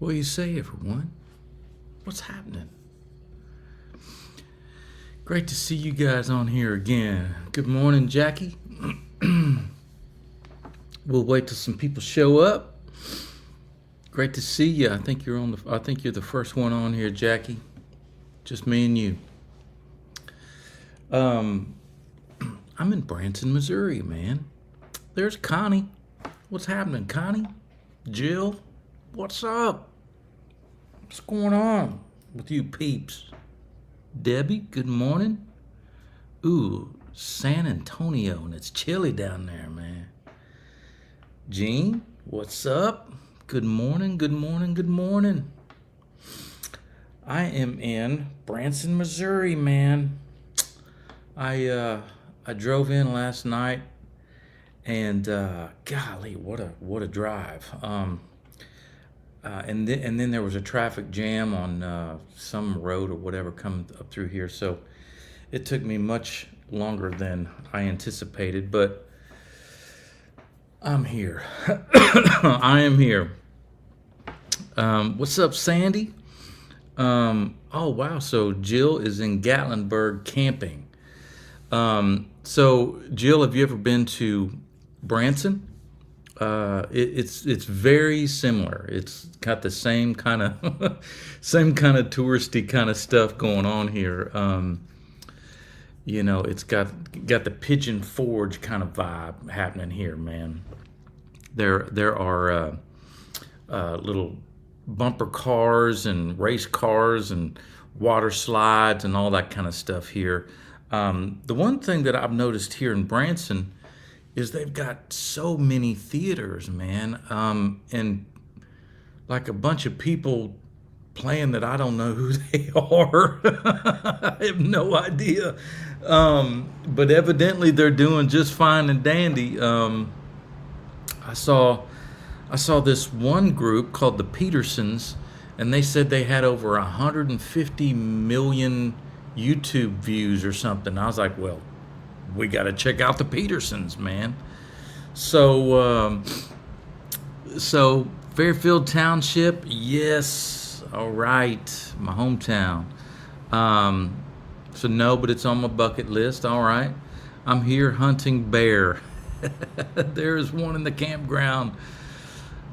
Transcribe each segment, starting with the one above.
What do you say, everyone? What's happening? Great to see you guys on here again. Good morning, Jackie. We'll wait till some people show up. Great to see you. I think you're the first one on here, Jackie. Just me and you. I'm in Branson, Missouri, man. There's Connie. What's happening, Connie? Jill, what's up? What's going on with you peeps? Debbie, good morning. Ooh, San Antonio, and it's chilly down there, man. Jean, what's up? Good morning, good morning, good morning. I am in Branson, Missouri, man. I drove in last night, and golly, what a drive. And then there was a traffic jam on some road or whatever coming up through here, so it took me much longer than I anticipated, but I'm here. I am here. What's up, Sandy? Oh wow, so Jill is in Gatlinburg camping. So Jill, have you ever been to Branson? It's very similar. It's got the same kind of touristy kind of stuff going on here. It's got the Pigeon Forge kind of vibe happening here, man. There are little bumper cars and race cars and water slides and all that kind of stuff here. The one thing that I've noticed here in Branson is they've got so many theaters, man, and like a bunch of people playing that I don't know who they are. I have no idea, but evidently they're doing just fine and dandy. I saw this one group called the Petersons, and they said they had over 150 million YouTube views or something. I was like, well, we got to check out the Petersons, man. So Fairfield Township, yes, all right, my hometown. So no, but it's on my bucket list. All right, I'm here hunting bear. There's one in the campground.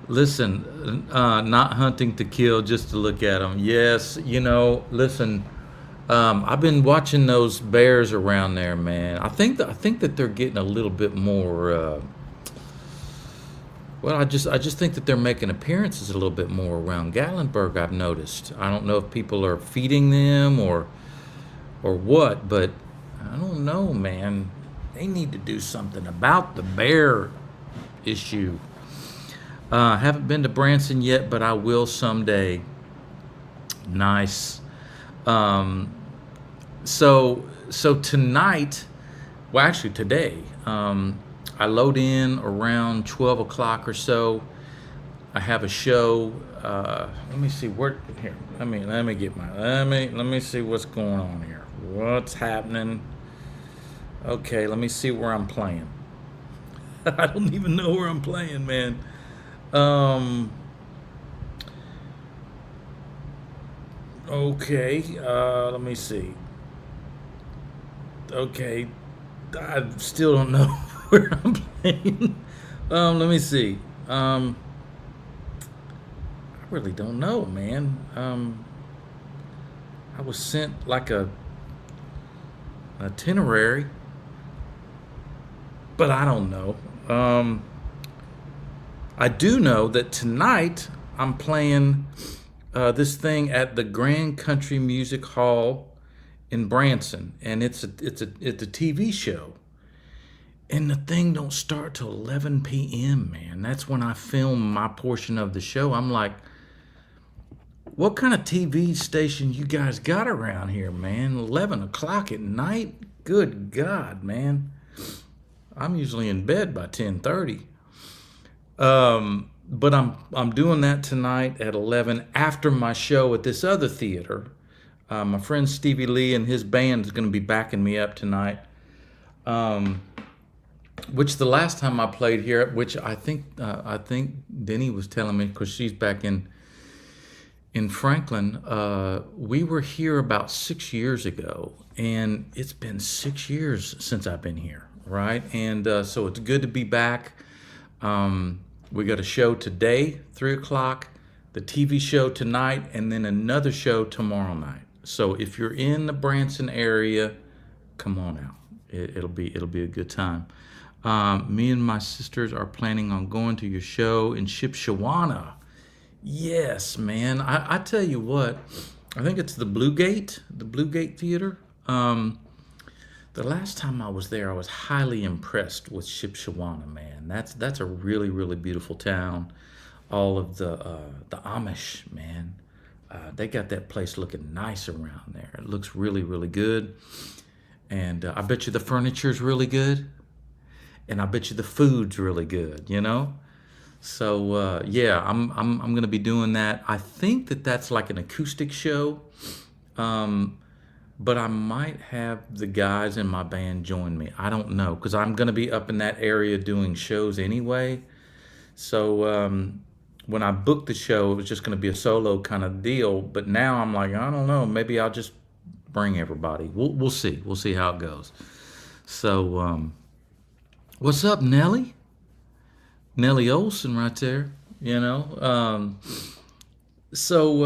Listen, not hunting to kill, just to look at them. Yes, listen. I've been watching those bears around there, man. I think that they're getting a little bit more. I just think that they're making appearances a little bit more around Gatlinburg. I've noticed. I don't know if people are feeding them or what, but I don't know, man. They need to do something about the bear issue. Haven't been to Branson yet, but I will someday. Nice. So tonight, well, actually today, I load in around 12 o'clock or so. I have a show. Let me see where here. Let me see what's going on here. What's happening? Okay, let me see where I'm playing. I don't even know where I'm playing, man. Okay, let me see. Okay, I still don't know where I'm playing. Let me see. I really don't know, man. I was sent like an itinerary, but I don't know. I do know that tonight I'm playing this thing at the Grand Country Music Hall in Branson, and it's a TV show, and the thing don't start till 11 p.m. man. That's when I film my portion of the show. I'm like, what kind of TV station you guys got around here, man? 11 o'clock at night? Good God, man. I'm usually in bed by 10:30. But I'm doing that tonight at 11 after my show at this other theater. My friend Stevie Lee and his band is going to be backing me up tonight. Which the last time I played here, which I think Denny was telling me, because she's back in in Franklin. We were here about 6 years ago, and it's been 6 years since I've been here, right? And so it's good to be back. We got a show today, 3 o'clock, the TV show tonight, and then another show tomorrow night. So if you're in the Branson area, come on out. It'll be a good time. Me and my sisters are planning on going to your show in Shipshawana. Yes, man. I tell you what, I think it's the Blue Gate Theater. The last time I was there, I was highly impressed with Shipshawana, man. That's a really, really beautiful town. All of the Amish, man. They got that place looking nice around there. It looks really, really good. And I bet you the furniture's really good. And I bet you the food's really good, you know? So yeah, I'm gonna be doing that. I think that's like an acoustic show, but I might have the guys in my band join me. I don't know because I'm gonna be up in that area doing shows anyway. So when I booked the show, it was just gonna be a solo kind of deal. But now I'm like, I don't know. Maybe I'll just bring everybody. We'll see. We'll see how it goes. So what's up, Nelly? Nellie Olson right there, you know. So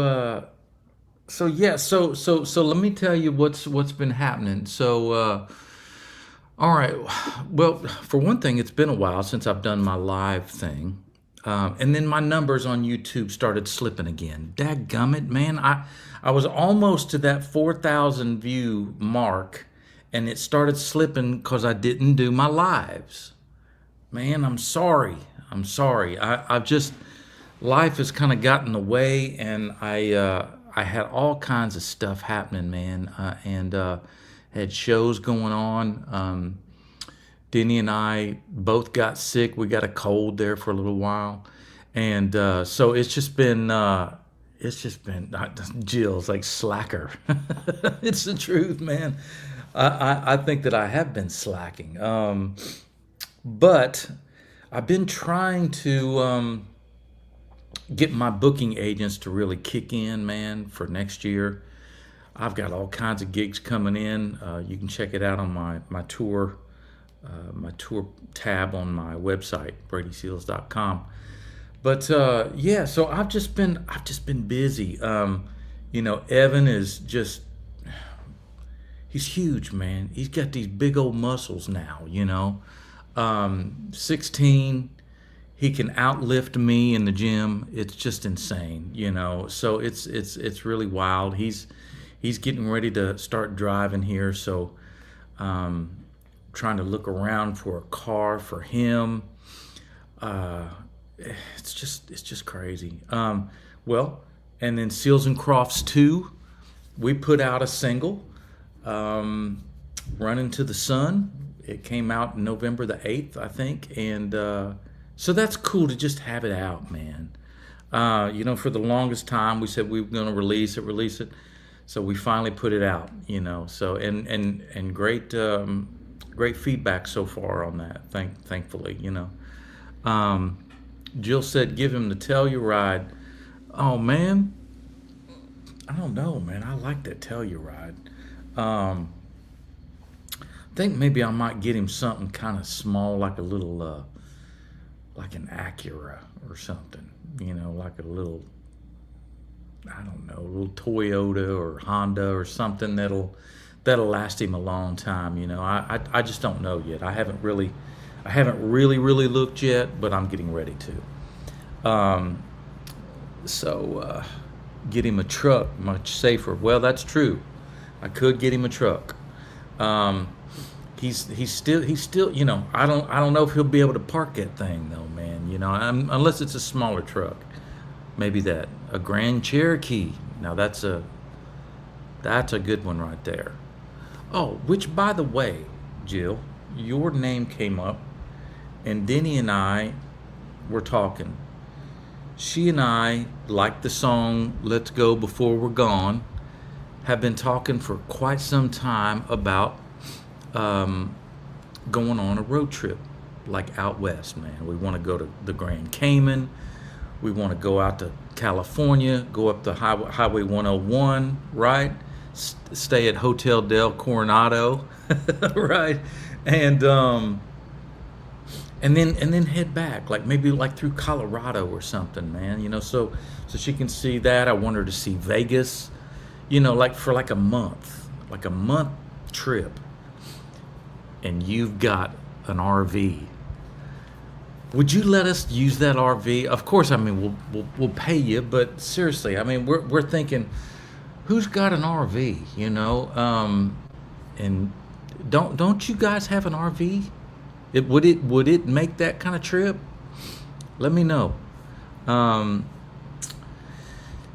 yeah, so let me tell you what's been happening. So all right, well, for one thing, it's been a while since I've done my live thing, and then my numbers on YouTube started slipping again. Dadgummit, man, I was almost to that 4,000 view mark, and it started slipping because I didn't do my lives. Man, I'm sorry. I'm sorry. I've just life has kind of gotten in the way, and I had all kinds of stuff happening, man, and had shows going on. Denny and I both got sick. We got a cold there for a little while, and so Jill's like slacker. It's the truth, man. I think that I have been slacking, but I've been trying to get my booking agents to really kick in, man, for next year. I've got all kinds of gigs coming in. You can check it out on my tour tab on my website, bradyseals.com. But yeah, so I've just been busy. You know, Evan is just he's huge, man. He's got these big old muscles now, you know. 16, he can outlift me in the gym. It's just insane, you know. So it's really wild. He's getting ready to start driving here, so trying to look around for a car for him. It's just crazy. Well, and then Seals and Crofts 2, we put out a single, Run Into the Sun. It came out November the 8th, I think, and so that's cool to just have it out, man. You know, for the longest time, we said we were going to release it. So we finally put it out, you know. So and great feedback so far on that. Thankfully, you know. Jill said, "Give him the Telluride." Oh man, I don't know, man. I like that Telluride. I think maybe I might get him something kind of small, like a little, like an Acura or something. You know, like a little, I don't know, a little Toyota or Honda or something that'll last him a long time. You know, I just don't know yet. I haven't really looked yet, but I'm getting ready to. So get him a truck, much safer. Well, that's true. I could get him a truck. He's still, you know, I don't know if he'll be able to park that thing though, man. You know, unless it's a smaller truck. Maybe a Grand Cherokee. Now that's a good one right there. Oh, which by the way, Jill, your name came up, and Denny and I were talking. She and I like the song "Let's Go Before We're Gone." Have been talking for quite some time about going on a road trip, like out west, man. We want to go to the Grand Cayman. We want to go out to California, go up the highway 101, right? Stay at Hotel Del Coronado, right? And and then head back, like maybe like through Colorado or something, man. So she can see that. I want her to see Vegas, like for like a month trip, and you've got an RV. Would you let us use that RV? Of course, I mean we'll pay you, but seriously, I mean we're thinking, who's got an RV? And don't you guys have an RV? Would it make that kind of trip? Let me know. Um,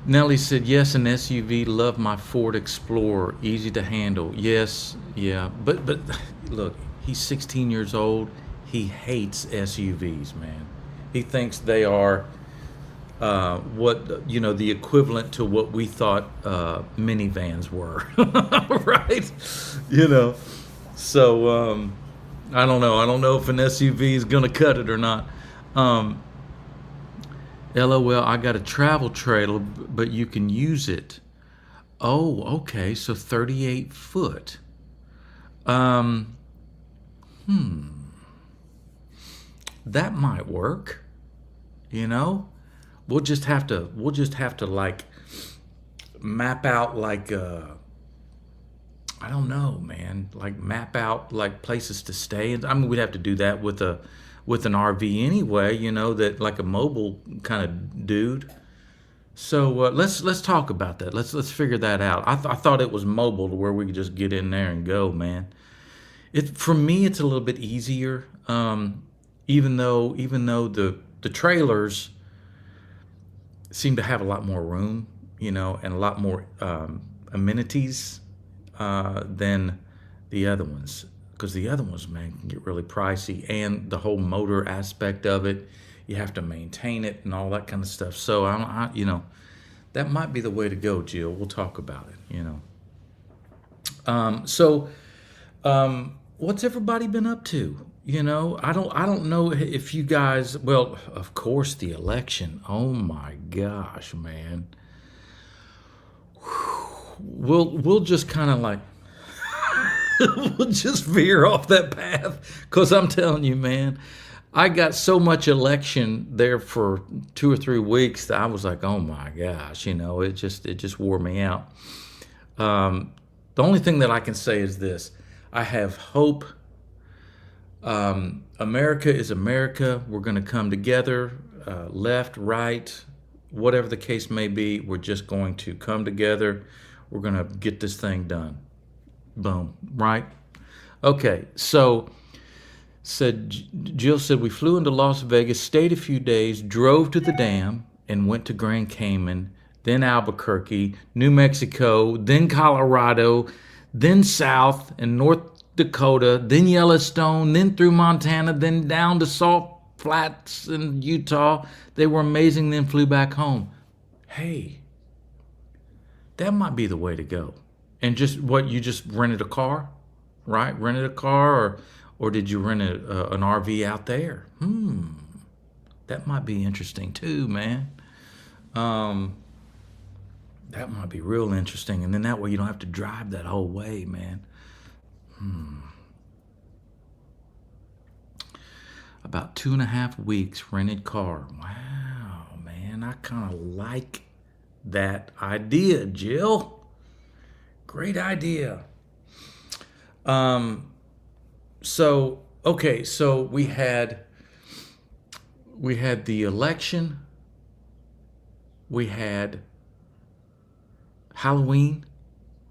Nellie said yes, an SUV. Love my Ford Explorer, easy to handle. Yes, yeah, but look, he's 16 years old. He hates SUVs, man. He thinks they are the equivalent to what we thought minivans were, right? You know, so I don't know. I don't know if an SUV is gonna cut it or not. Um, LOL, I got a travel trailer, but you can use it. Oh, okay. So 38 foot. Um, that might work. You know, we'll just have to like map out like I don't know, man. Like map out like places to stay. I mean, we'd have to do that with an RV anyway. That like a mobile kind of dude. So let's talk about that. Let's figure that out. I thought it was mobile to where we could just get in there and go, man. It for me it's a little bit easier. Even though the trailers seem to have a lot more room, and a lot more amenities than the other ones. Because the other ones, man, can get really pricey, and the whole motor aspect of it, you have to maintain it and all that kind of stuff. So that might be the way to go, Jill. We'll talk about it. What's everybody been up to? I don't know if you guys. Well, of course, the election. Oh my gosh, man. We'll just kind of like we'll just veer off that path because I'm telling you, man, I got so much election there for 2 or 3 weeks that I was like, oh my gosh, it just wore me out. The only thing that I can say is this: I have hope. America is America. We're going to come together, left, right, whatever the case may be. We're just going to come together. We're going to get this thing done. Boom. Right? Okay. So, Jill said, we flew into Las Vegas, stayed a few days, drove to the dam, and went to Grand Cayman, then Albuquerque, New Mexico, then Colorado, then South and North Dakota, then Yellowstone, then through Montana, then down to Salt Flats in Utah. They were amazing, then flew back home. Hey, that might be the way to go. And you just rented a car, right? Rented a car, or did you rent an RV out there? That might be interesting too, man. That might be real interesting. And then that way you don't have to drive that whole way, man. About 2.5 weeks rented car. Wow, man, I kind of like that idea, Jill. Great idea. So okay, so we had the election, we had Halloween,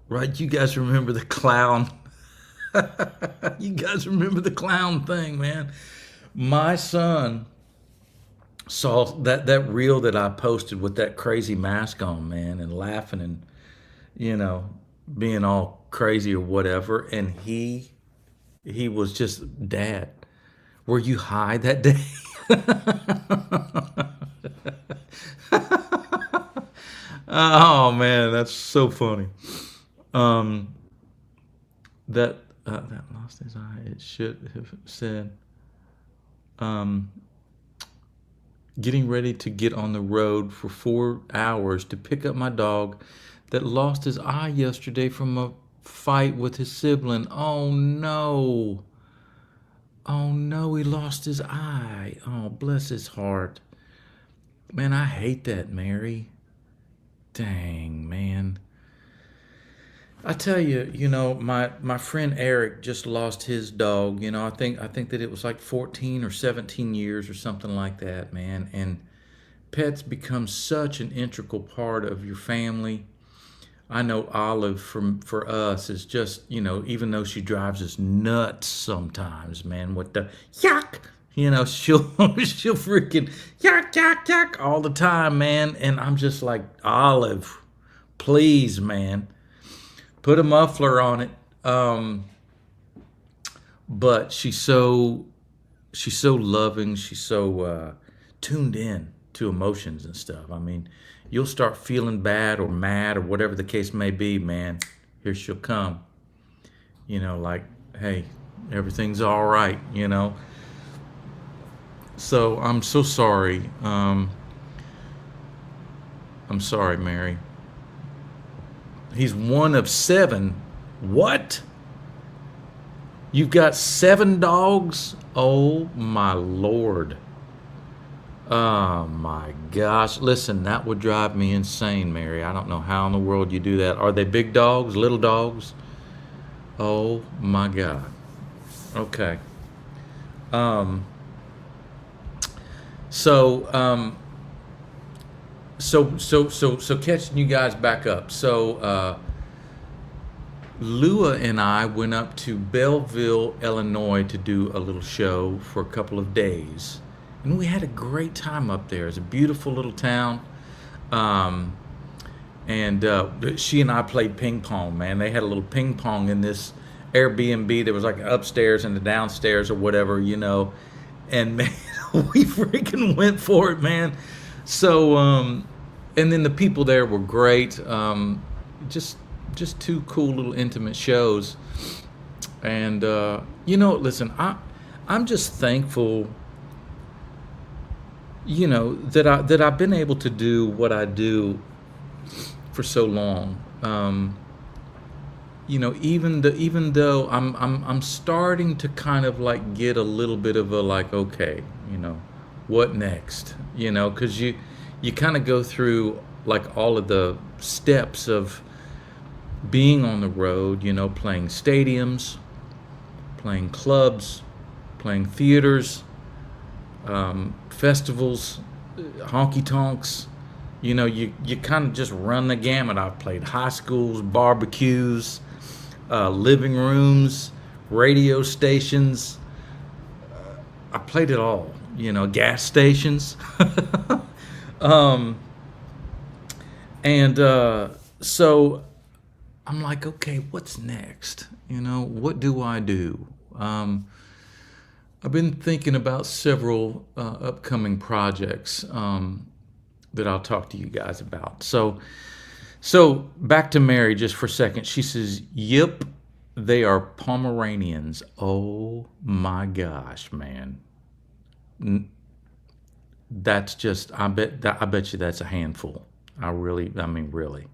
right? You guys remember the clown? You guys remember the clown thing, man? My son saw that reel that I posted with that crazy mask on, man, and laughing and being all crazy or whatever, and he was just, Dad, were you high that day? Oh man, that's so funny. Um, that lost his eye. It should have said, um, getting ready to get on the road for 4 hours to pick up my dog that lost his eye yesterday from a fight with his sibling. Oh no. Oh no, he lost his eye. Oh, bless his heart. Man, I hate that, Mary. Dang, man. I tell you, my friend Eric just lost his dog. I think that it was like 14 or 17 years or something like that, man. And pets become such an integral part of your family. I know Olive for us is just, even though she drives us nuts sometimes, man, with the yuck, she'll she'll freaking yuck yuck yuck all the time, man. And I'm just like, Olive, please, man, put a muffler on it. But she's so loving. She's so tuned in to emotions and stuff. I mean, you'll start feeling bad or mad or whatever the case may be, man. Here she'll come. Like, hey, everything's all right. So I'm so sorry. I'm sorry, Mary. He's one of seven. What? You've got 7 dogs? Oh my Lord. Oh my gosh. Listen, that would drive me insane, Mary. I don't know how in the world you do that. Are they big dogs, little dogs? Oh my God. Okay. Um, so, so catching you guys back up. Lua and I went up to Belleville, Illinois to do a little show for a couple of days. And we had a great time up there. It's a beautiful little town. Um, and she and I played ping pong, man. They had a little ping pong in this Airbnb. There was like an upstairs and a downstairs or whatever. And man, we freaking went for it, man. So, and then the people there were great. Just just two cool little intimate shows. And listen, I'm just thankful, that I've been able to do what I do for so long. Even though I'm starting to kind of like get a little bit of a like, okay, what next? Because you kind of go through like all of the steps of being on the road, playing stadiums, playing clubs, playing theaters, festivals, honky tonks. You kind of just run the gamut. I've played high schools, barbecues, living rooms, radio stations. I played it all. Gas stations. um, and so I'm like, okay, what's next? What do I do? I've been thinking about several upcoming projects that I'll talk to you guys about. So back to Mary just for a second. She says, "Yep, they are Pomeranians." Oh my gosh, man! That's just I bet you that's a handful. Really.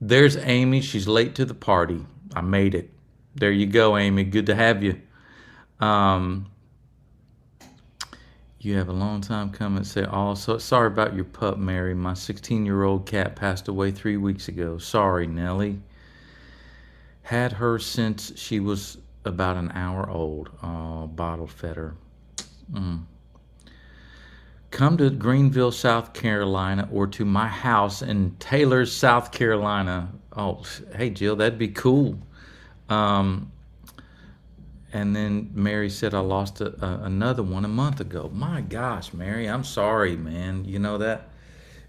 There's Amy. She's late to the party. I made it. There you go, Amy. Good to have you. Um, you have a long time coming. Say, oh, so sorry about your pup, Mary. My 16-year-old cat passed away 3 weeks ago. Sorry, Nellie. Had her since she was about an hour old. Oh, bottle fed her. Mm. Come to Greenville, South Carolina, or to my house in Taylor, South Carolina. Oh, hey, Jill, that'd be cool. Um, and then Mary said, I lost another one a month ago. My gosh, Mary, I'm sorry, man. That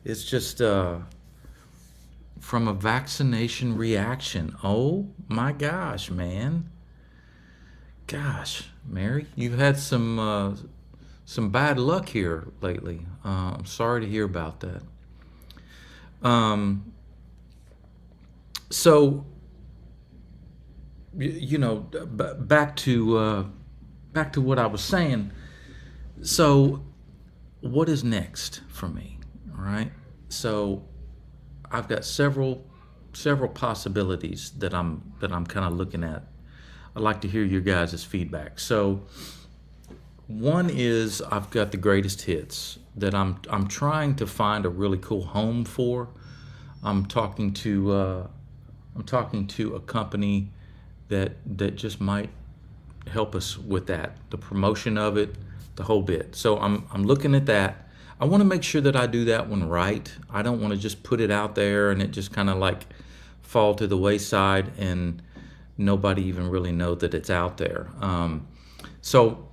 it's just from a vaccination reaction. Oh, my gosh, man. Gosh, Mary, you've had some bad luck here lately. I'm sorry to hear about that. Um, so back to what I was saying. So what is next for me? All right. So I've got several possibilities that I'm kind of looking at. I'd like to hear your guys' feedback. So one is I've got the greatest hits that I'm trying to find a really cool home for. I'm talking to a company that just might help us with that, the promotion of it, the whole bit. So I'm looking at that. I want to make sure that I do that one right. I don't want to just put it out there and it just kind of like fall to the wayside and nobody even really know that it's out there. So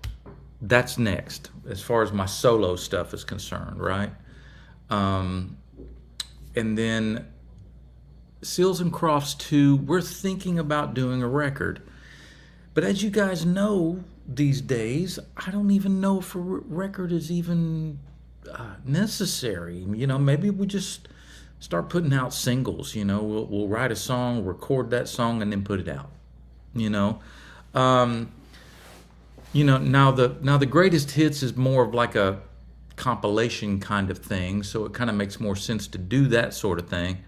that's next as far as my solo stuff is concerned, right? And then Seals and Crofts 2, we're thinking about doing a record. But as you guys know, these days, I don't even know if a record is even necessary. Maybe we just start putting out singles. We'll write a song, record that song, and then put it out. Now the greatest hits is more of like a compilation kind of thing, so it kind of makes more sense to do that sort of thing.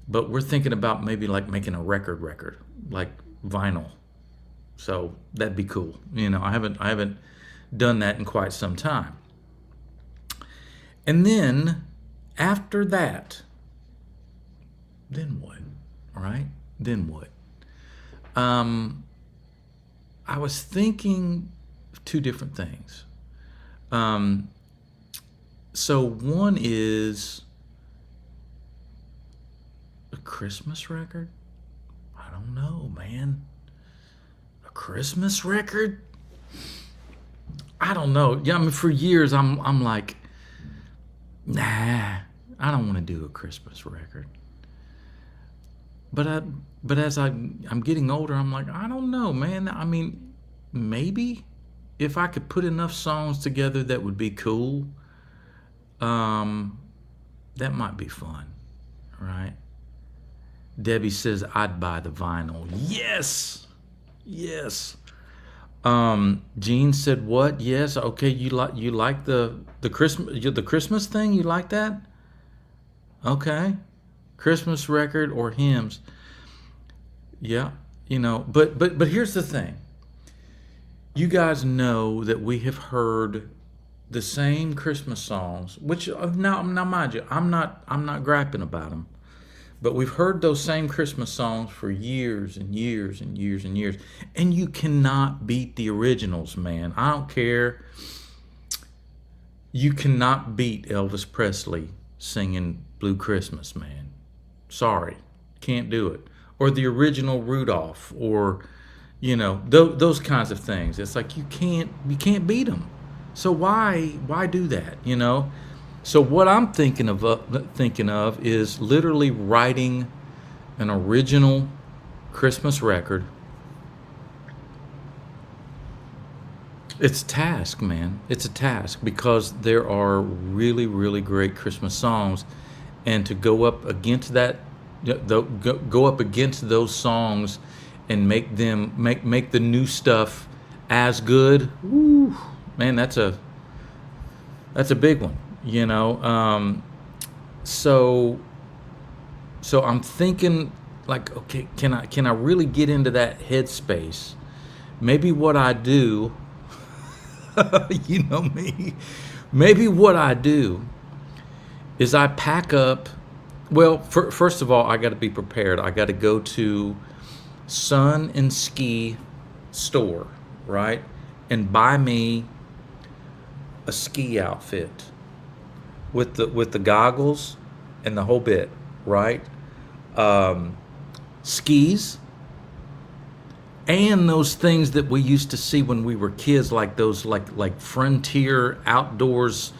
But we're thinking about maybe like making a record, like vinyl. So that'd be cool. I haven't done that in quite some time. And then after that, then what? All right? Then what? I was thinking of two different things. So one is a Christmas record. I don't know, man. A Christmas record? I don't know. Yeah, I mean, for years I'm like, nah, I don't want to do a Christmas record. But as I'm getting older, I'm like, I don't know, man. I mean, maybe if I could put enough songs together that would be cool, that might be fun, right? Debbie says I'd buy the vinyl. Yes, yes. Jean said what? Yes. Okay, you like the Christmas thing? You like that? Okay, Christmas record or hymns? Yeah, But here's the thing. You guys know that we have heard the same Christmas songs, which now mind you, I'm not griping about them. But we've heard those same Christmas songs for years and years and years and years. And you cannot beat the originals, man. I don't care. You cannot beat Elvis Presley singing Blue Christmas, man. Sorry. Can't do it. Or the original Rudolph, or, those kinds of things. It's like you can't beat them. So why do that, So what I'm thinking of is literally writing an original Christmas record. It's a task, man. It's a task because there are really, really great Christmas songs, and to go up against that, go up against those songs, and make the new stuff as good. Woo, man, that's a big one. So I'm thinking like, okay, can I really get into that headspace? Maybe what I do, you know me, maybe what I do is I pack up. Well, first of all, I got to be prepared. I got to go to Sun and Ski store, right, and buy me a ski outfit with the goggles and the whole bit, right? Skis and those things that we used to see when we were kids, like those like frontier outdoors,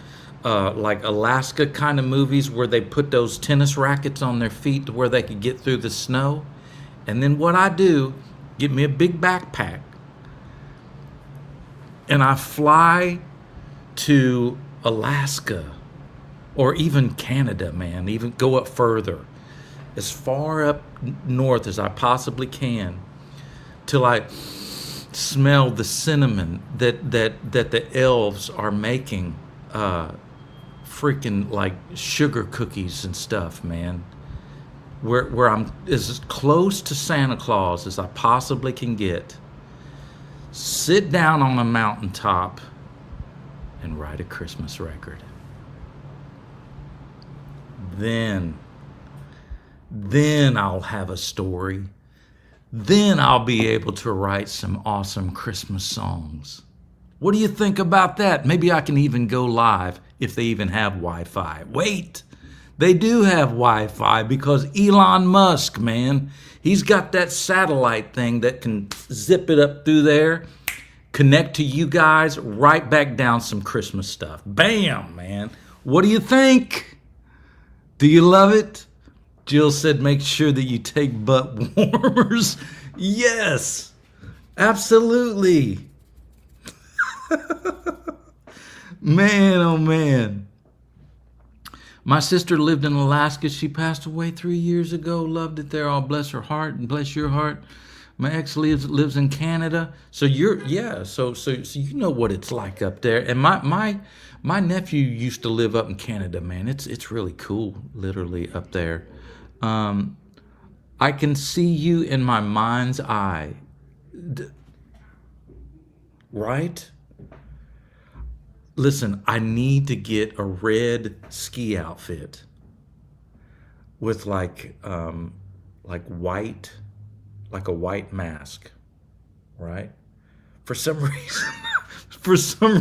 like Alaska kind of movies where they put those tennis rackets on their feet to where they could get through the snow. And then what I do, get me a big backpack, and I fly to Alaska or even Canada, man, even go up further, as far up north as I possibly can, till I smell the cinnamon that the elves are making freaking like sugar cookies and stuff, man. Where I'm as close to Santa Claus as I possibly can get. Sit down on a mountaintop and write a Christmas record. Then I'll have a story. Then I'll be able to write some awesome Christmas songs. What do you think about that? Maybe I can even go live if they even have Wi-Fi. Wait, they do have Wi-Fi because Elon Musk, man, he's got that satellite thing that can zip it up through there, connect to you guys, right back down some Christmas stuff. Bam, man. What do you think? Do you love it? Jill said, make sure that you take butt warmers. Yes, absolutely. Man, oh man. My sister lived in Alaska. She passed away 3 years ago. Loved it there. All bless her heart and bless your heart. My ex lives in Canada. So so you know what it's like up there. And my nephew used to live up in Canada, man. It's really cool, literally up there. I can see you in my mind's eye. Right? Listen, I need to get a red ski outfit with like white, like a white mask, right? For some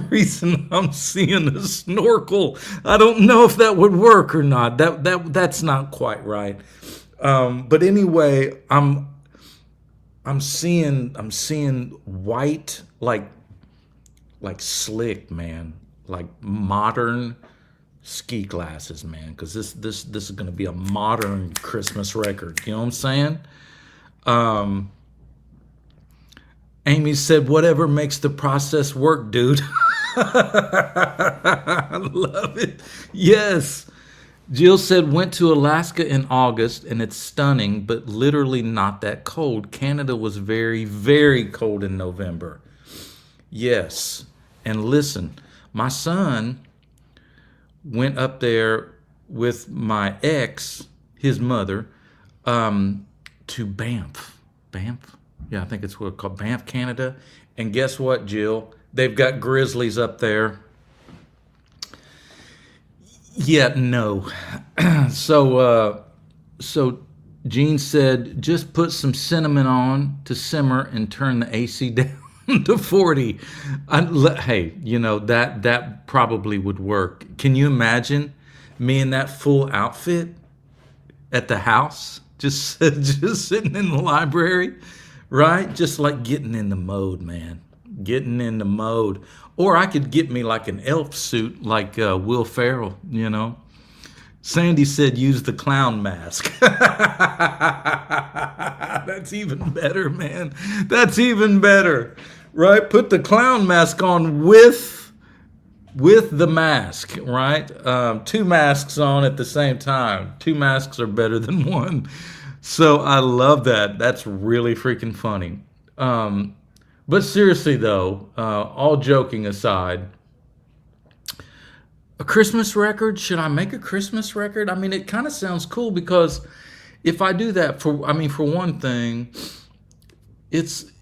reason, I'm seeing a snorkel. I don't know if that would work or not. That's not quite right. But anyway, I'm seeing white, like slick, man, like modern ski glasses, man. Because this is gonna be a modern Christmas record. You know what I'm saying? Amy said, whatever makes the process work, dude. I love it. Yes. Jill said, went to Alaska in August, and it's stunning, but literally not that cold. Canada was very, very cold in November. Yes. And listen, my son went up there with my ex, his mother, to Banff. Banff? Yeah, I think it's what it's called, Banff, Canada. And guess what, Jill? They've got grizzlies up there. Yeah, no. So Jean said, just put some cinnamon on to simmer and turn the AC down to 40. Hey, you know, that probably would work. Can you imagine me in that full outfit at the house, just sitting in the library, right? Just like getting in the mode, man. Getting in the mode. Or I could get me like an elf suit like Will Ferrell, you know. Sandy said use the clown mask. That's even better, man. That's even better, right? Put the clown mask on with the mask, right? Two masks on at the same time. Two masks are better than one. So I love that. That's really freaking funny. But seriously, though, all joking aside, a Christmas record? Should I make a Christmas record? I mean, it kind of sounds cool because if I do that, for one thing, it's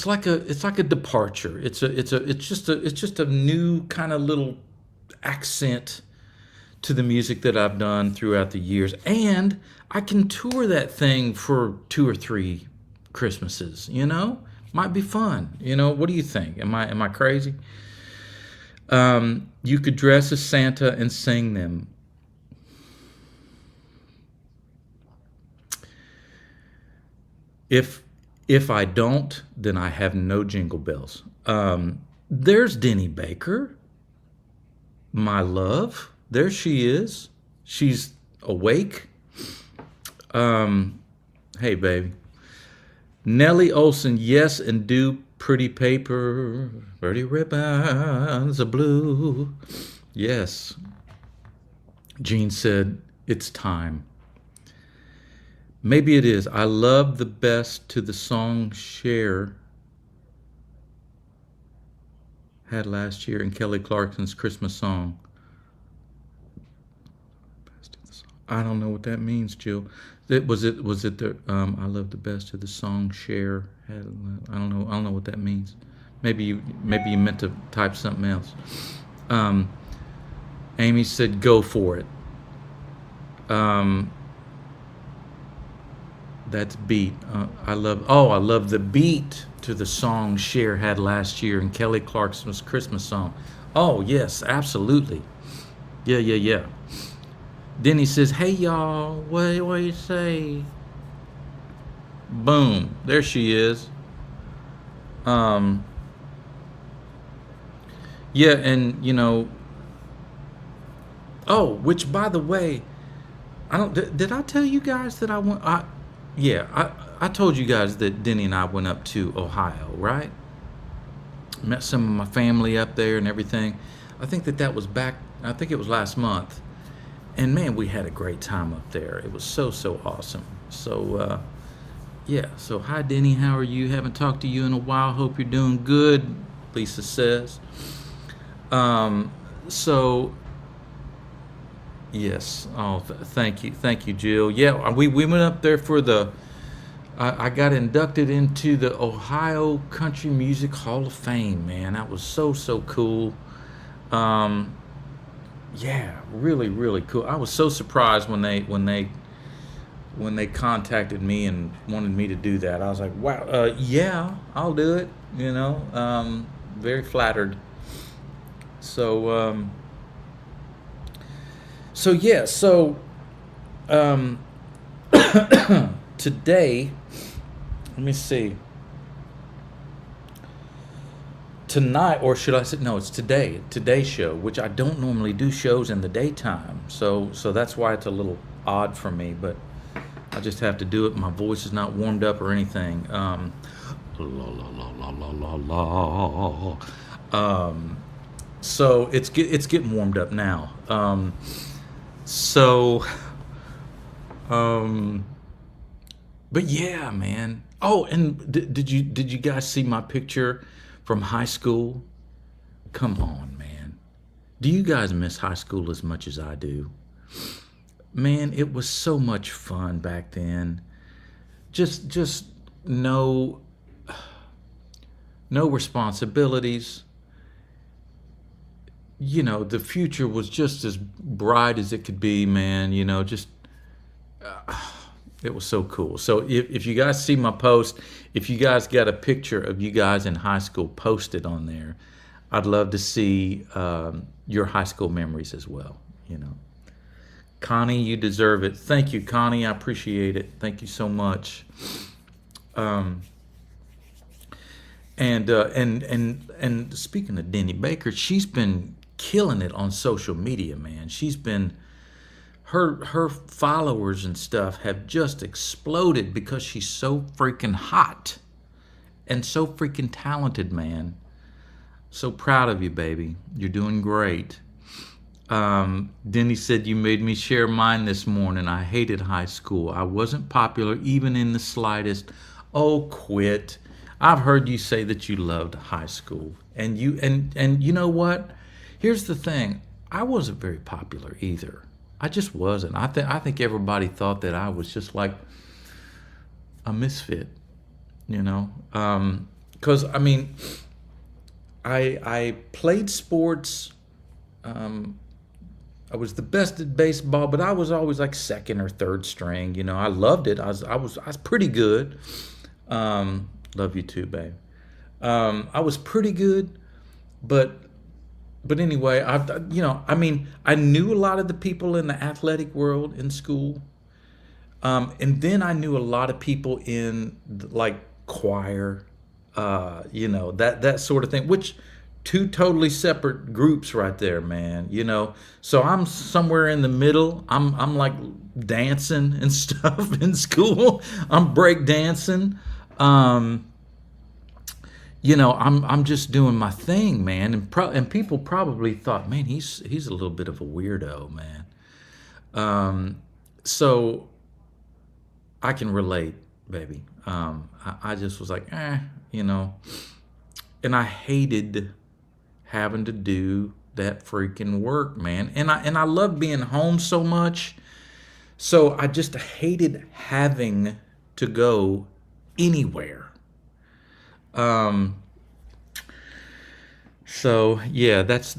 like a departure. It's just a new kind of little accent to the music that I've done throughout the years, and I can tour that thing for 2 or 3 Christmases. You know. Might be fun. You know, what do you think? Am I crazy? You could dress as Santa and sing them. If I don't, then I have no jingle bells. There's Denny Baker, my love. There she is. She's awake. Hey, baby. Nellie Olson, yes, and do pretty paper, pretty ribbons of blue. Yes. Jean said, it's time. Maybe it is. I love the best to the song Cher had last year in Kelly Clarkson's Christmas song. I don't know what that means, Jill. Was it the I love the best of the song share had, I don't know what that means. Maybe you meant to type something else. Um, Amy said go for it. Um, that's beat. I love the beat to the song Cher had last year in Kelly Clarkson's Christmas song. Oh yes, absolutely. Yeah, yeah, yeah. Then he says, "Hey y'all, what you say?" Boom, there she is. Um, yeah, and which by the way, I don't. Did I tell you guys that I went? Yeah, I told you guys that Denny and I went up to Ohio, right? Met some of my family up there and everything. I think that was back. I think it was last month. And man, we had a great time up there. It was so awesome. So yeah. So hi Denny, how are you? Haven't talked to you in a while. Hope you're doing good. Lisa says. Um, so yes. Oh, thank you, Jill. Yeah, we went up there for the. I got inducted into the Ohio Country Music Hall of Fame. Man, that was so cool. Um, yeah, really cool. I was so surprised when they contacted me and wanted me to do that. I was like, wow, yeah, I'll do it. Very flattered. So yeah, um, today, let me see. Tonight, or should I say, no, it's today's show, which I don't normally do shows in the daytime. So that's why it's a little odd for me, but I just have to do it. My voice is not warmed up or anything. La la la la la la la. So it's getting warmed up now. So um, but yeah, man. Oh, and did you guys see my picture from high school? Come on, man. Do you guys miss high school as much as I do? Man, it was so much fun back then. Just no no responsibilities. The future was just as bright as it could be, man. Just it was so cool. So if you guys see my post, if you guys got a picture of you guys in high school posted on there, I'd love to see your high school memories as well. Connie, you deserve it. Thank you, Connie. I appreciate it. Thank you so much. Um, and speaking of Denny Baker, she's been killing it on social media, man. She's been her followers and stuff have just exploded because she's so freaking hot and so freaking talented, man. So proud of you, baby. You're doing great. Denny said, you made me share mine this morning. I hated high school. I wasn't popular even in the slightest. Oh, quit. I've heard you say that you loved high school. And you know what? Here's the thing. I wasn't very popular either. I just wasn't. I think everybody thought that I was just like a misfit, you know. Because I mean, I played sports. I was the best at baseball, but I was always like second or third string. I loved it. I was pretty good. Love you too, babe. I was pretty good, but anyway, I mean, I knew a lot of the people in the athletic world in school, and then I knew a lot of people in like choir, that sort of thing, which two totally separate groups right there, man. So I'm somewhere in the middle. I'm like dancing and stuff in school. I'm break dancing. I'm just doing my thing, man, and people probably thought, man, he's a little bit of a weirdo, man. So I can relate, baby. I just was like, and I hated having to do that freaking work, man. And I love being home so much. So I just hated having to go anywhere. Um, so yeah, that's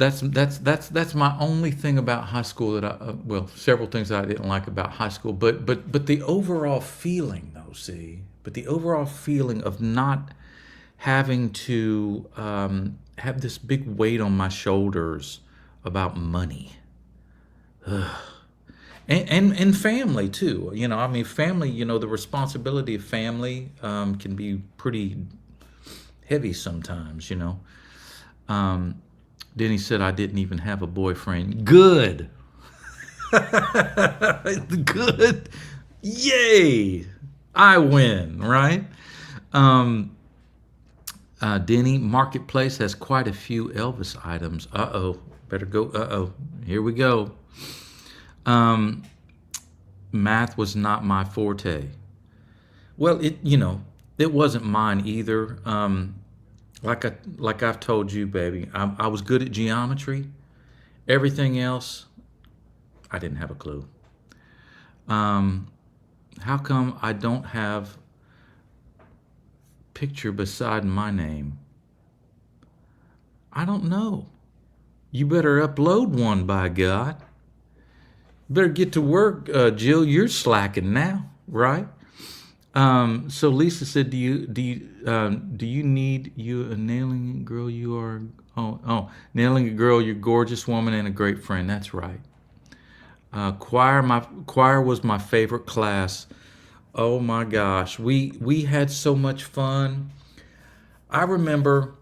my only thing about high school that well, several things that I didn't like about high school, but the overall feeling though, see, but the overall feeling of not having to have this big weight on my shoulders about money. And family too. I mean, family. The responsibility of family can be pretty heavy sometimes. Um, then he said I didn't even have a boyfriend. Good, good, yay! I win, right? Um, Denny, Marketplace has quite a few Elvis items. Uh-oh, better go. Uh-oh, here we go. Um, Math was not my forte. Well, it wasn't mine either. Like I've told you, baby, I was good at geometry. Everything else, I didn't have a clue. Um, how come I don't have picture beside my name? I don't know. You better upload one, by God. Better get to work, Jill. You're slacking now, right? So Lisa said, do you need you a nailing girl? You are nailing a girl. You're a gorgeous woman and a great friend. That's right. Choir was my favorite class. Oh my gosh, we had so much fun. I remember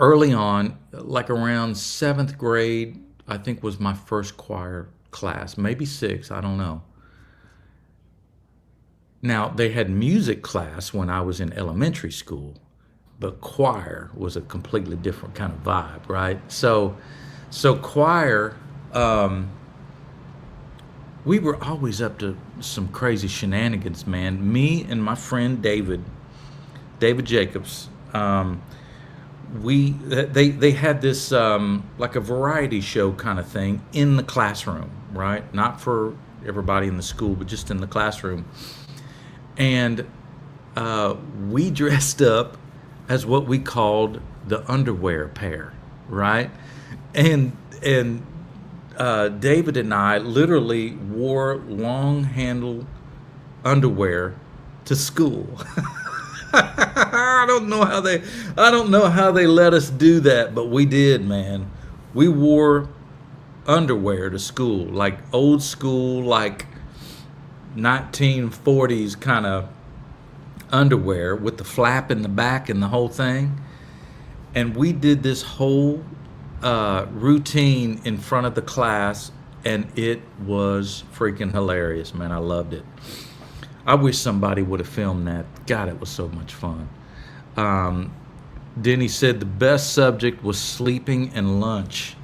early on, like around seventh grade, I think was my first choir class, maybe six, I don't know. Now, they had music class when I was in elementary school, but choir was a completely different kind of vibe, right? So choir, we were always up to some crazy shenanigans, man. Me and my friend David Jacobs, they had this like a variety show kind of thing in the classroom, right? Not for everybody in the school, but just in the classroom. And we dressed up as what we called the underwear pair, right? And David and I literally wore long handle underwear to school. I don't know how they let us do that, but we did, man. We wore underwear to school, like old school, like 1940s kind of underwear with the flap in the back and the whole thing. And we did this whole routine in front of the class, and it was freaking hilarious, man. I loved it. I wish somebody would have filmed that. God, it was so much fun. Denny said the best subject was sleeping and lunch.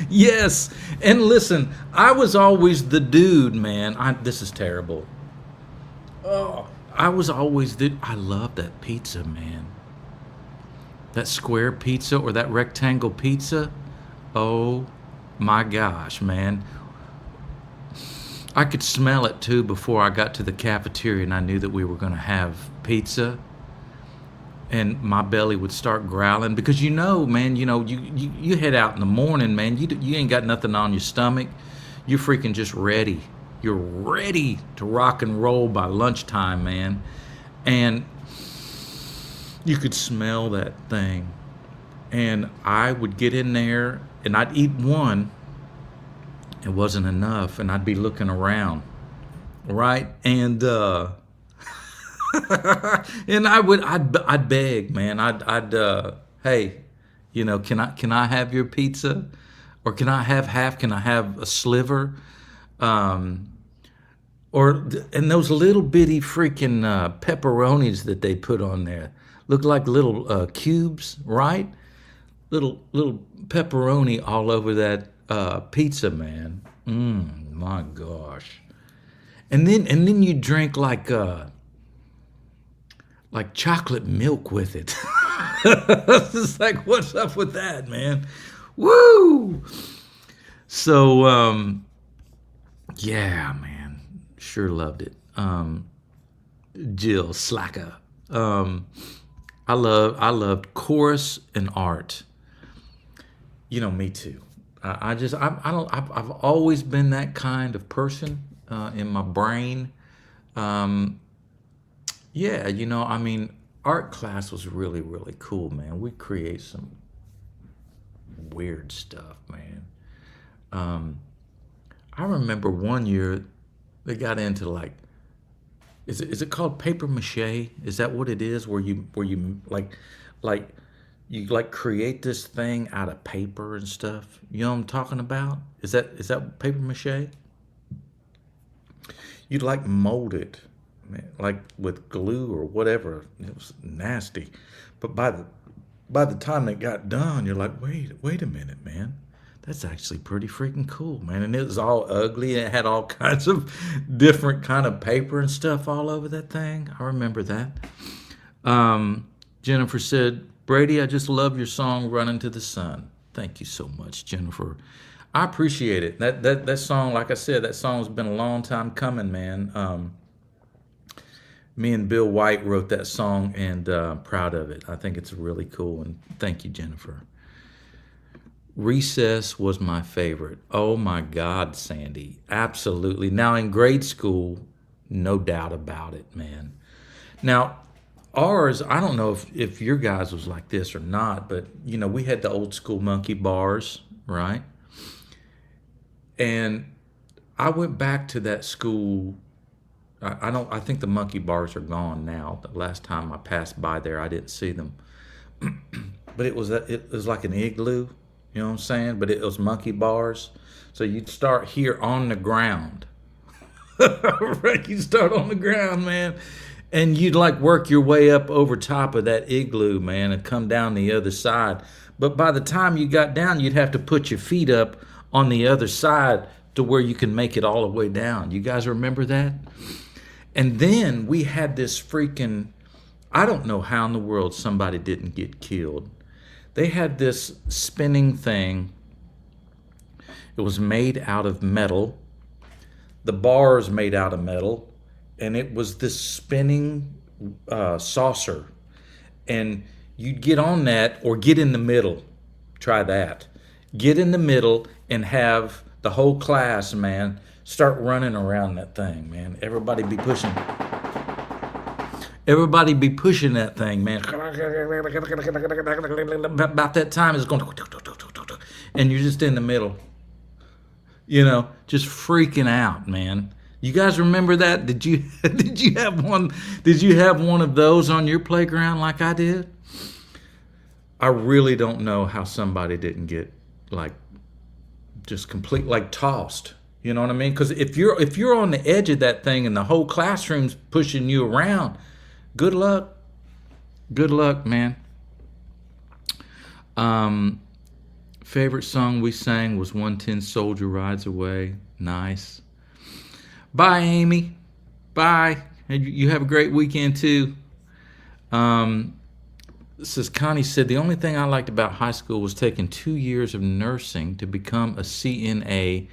Yes, and listen, I was always the dude, man. This is terrible. Oh, I was always I love that pizza, man. That square pizza or that rectangle pizza. Oh my gosh, man. I could smell it too before I got to the cafeteria, and I knew that we were going to have pizza. And my belly would start growling because man, you head out in the morning, man. You ain't got nothing on your stomach. You're freaking just ready. You're ready to rock and roll by lunchtime, man. And you could smell that thing. And I would get in there and I'd eat one. It wasn't enough, and I'd be looking around, right? And and I'd beg, man. Hey, can I have your pizza, or can I have half? Can I have a sliver? And those little bitty freaking pepperonis that they put on there look like little cubes, right? Little pepperoni all over that pizza, man. My gosh. And then you drink like chocolate milk with it. It's like, what's up with that, man? Woo! So Yeah, man, sure loved it. Jill Slacker. Um, I loved chorus and art. Me too. I don't. I've always been that kind of person in my brain. Um, yeah, art class was really really cool, man. We create some weird stuff, man. Um, I remember one year they got into like, is it called paper mache? Is that what it is? Where you like you like create this thing out of paper and stuff. You know what I'm talking about? Is that paper mache? You'd like mold it, man, like with glue or whatever. It was nasty, but by the time it got done, you're like, wait a minute, man. That's actually pretty freaking cool, man. And it was all ugly. And it had all kinds of different kind of paper and stuff all over that thing. I remember that. Jennifer said, Brady, I just love your song "Running to the Sun." Thank you so much, Jennifer. I appreciate it. That song, like I said, that song's been a long time coming, man. Me and Bill White wrote that song, and proud of it. I think it's really cool, and thank you, Jennifer. Recess was my favorite. Oh my God, Sandy. Absolutely. Now in grade school, no doubt about it, man. Now, ours, I don't know if your guys was like this or not, but we had the old school monkey bars, right? And I went back to that school. I think the monkey bars are gone now. The last time I passed by there, I didn't see them. But it was like an igloo, you know what I'm saying? But it was monkey bars. So you'd start here on the ground. Right, you start on the ground, man. And you'd like work your way up over top of that igloo, man, and come down the other side. But by the time you got down, you'd have to put your feet up on the other side to where you can make it all the way down. You guys remember that? And then we had this freaking, I don't know how in the world somebody didn't get killed. They had this spinning thing. It was made out of metal. The bars made out of metal. And it was this spinning saucer. And you'd get on that or get in the middle. Try that. Get in the middle and have the whole class, man, start running around that thing, man. Everybody be pushing that thing, man. About that time it's going, and you're just in the middle, just freaking out, man. You guys remember that? Did you have one? Did you have one of those on your playground like I did? I really don't know how somebody didn't get like just complete like tossed. You know what I mean? Because if you're on the edge of that thing and the whole classroom's pushing you around, good luck. Good luck, man. Favorite song we sang was 110 Soldier Rides Away. Nice. Bye, Amy. Bye. You have a great weekend too. Says Connie said the only thing I liked about high school was taking 2 years of nursing to become a CNA,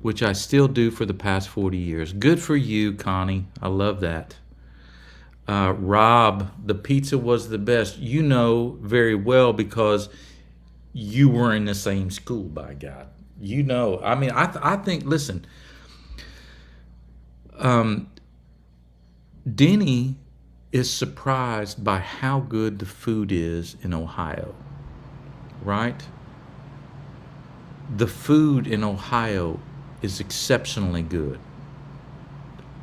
which I still do for the past 40 years. Good for you, Connie. I love that. Rob, the pizza was the best. You know very well because you were in the same school, by God. I mean, I think, listen, Denny is surprised by how good the food is in Ohio, right? The food in Ohio is exceptionally good.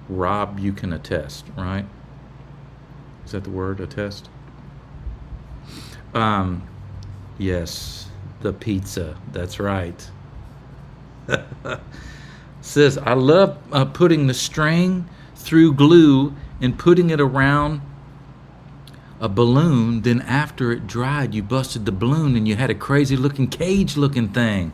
Rob, you can attest, right? Is that the word, attest? Yes, the pizza, that's right. Says, I love putting the string through glue and putting it around a balloon. Then after it dried, you busted the balloon and you had a crazy looking cage looking thing.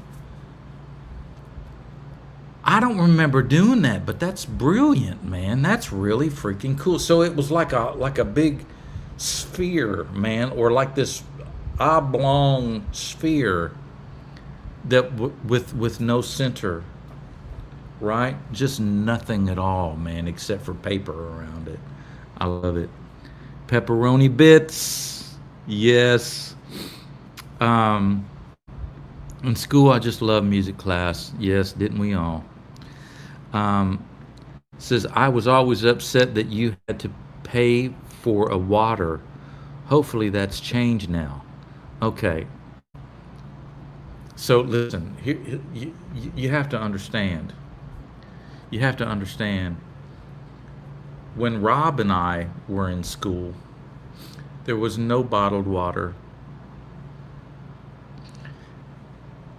I don't remember doing that, but that's brilliant, man. That's really freaking cool. So it was like a big sphere, man, or like this oblong sphere that with no center. right? Just nothing at all, man, except for paper around it. I love it. Pepperoni bits. Yes. Um, in school, I just love music class. Yes, didn't we all? Um, says, I was always upset that you had to pay for a water. Hopefully that's changed now. Okay, so listen, here, you have to understand. You have to understand. When Rob and I were in school, there was no bottled water,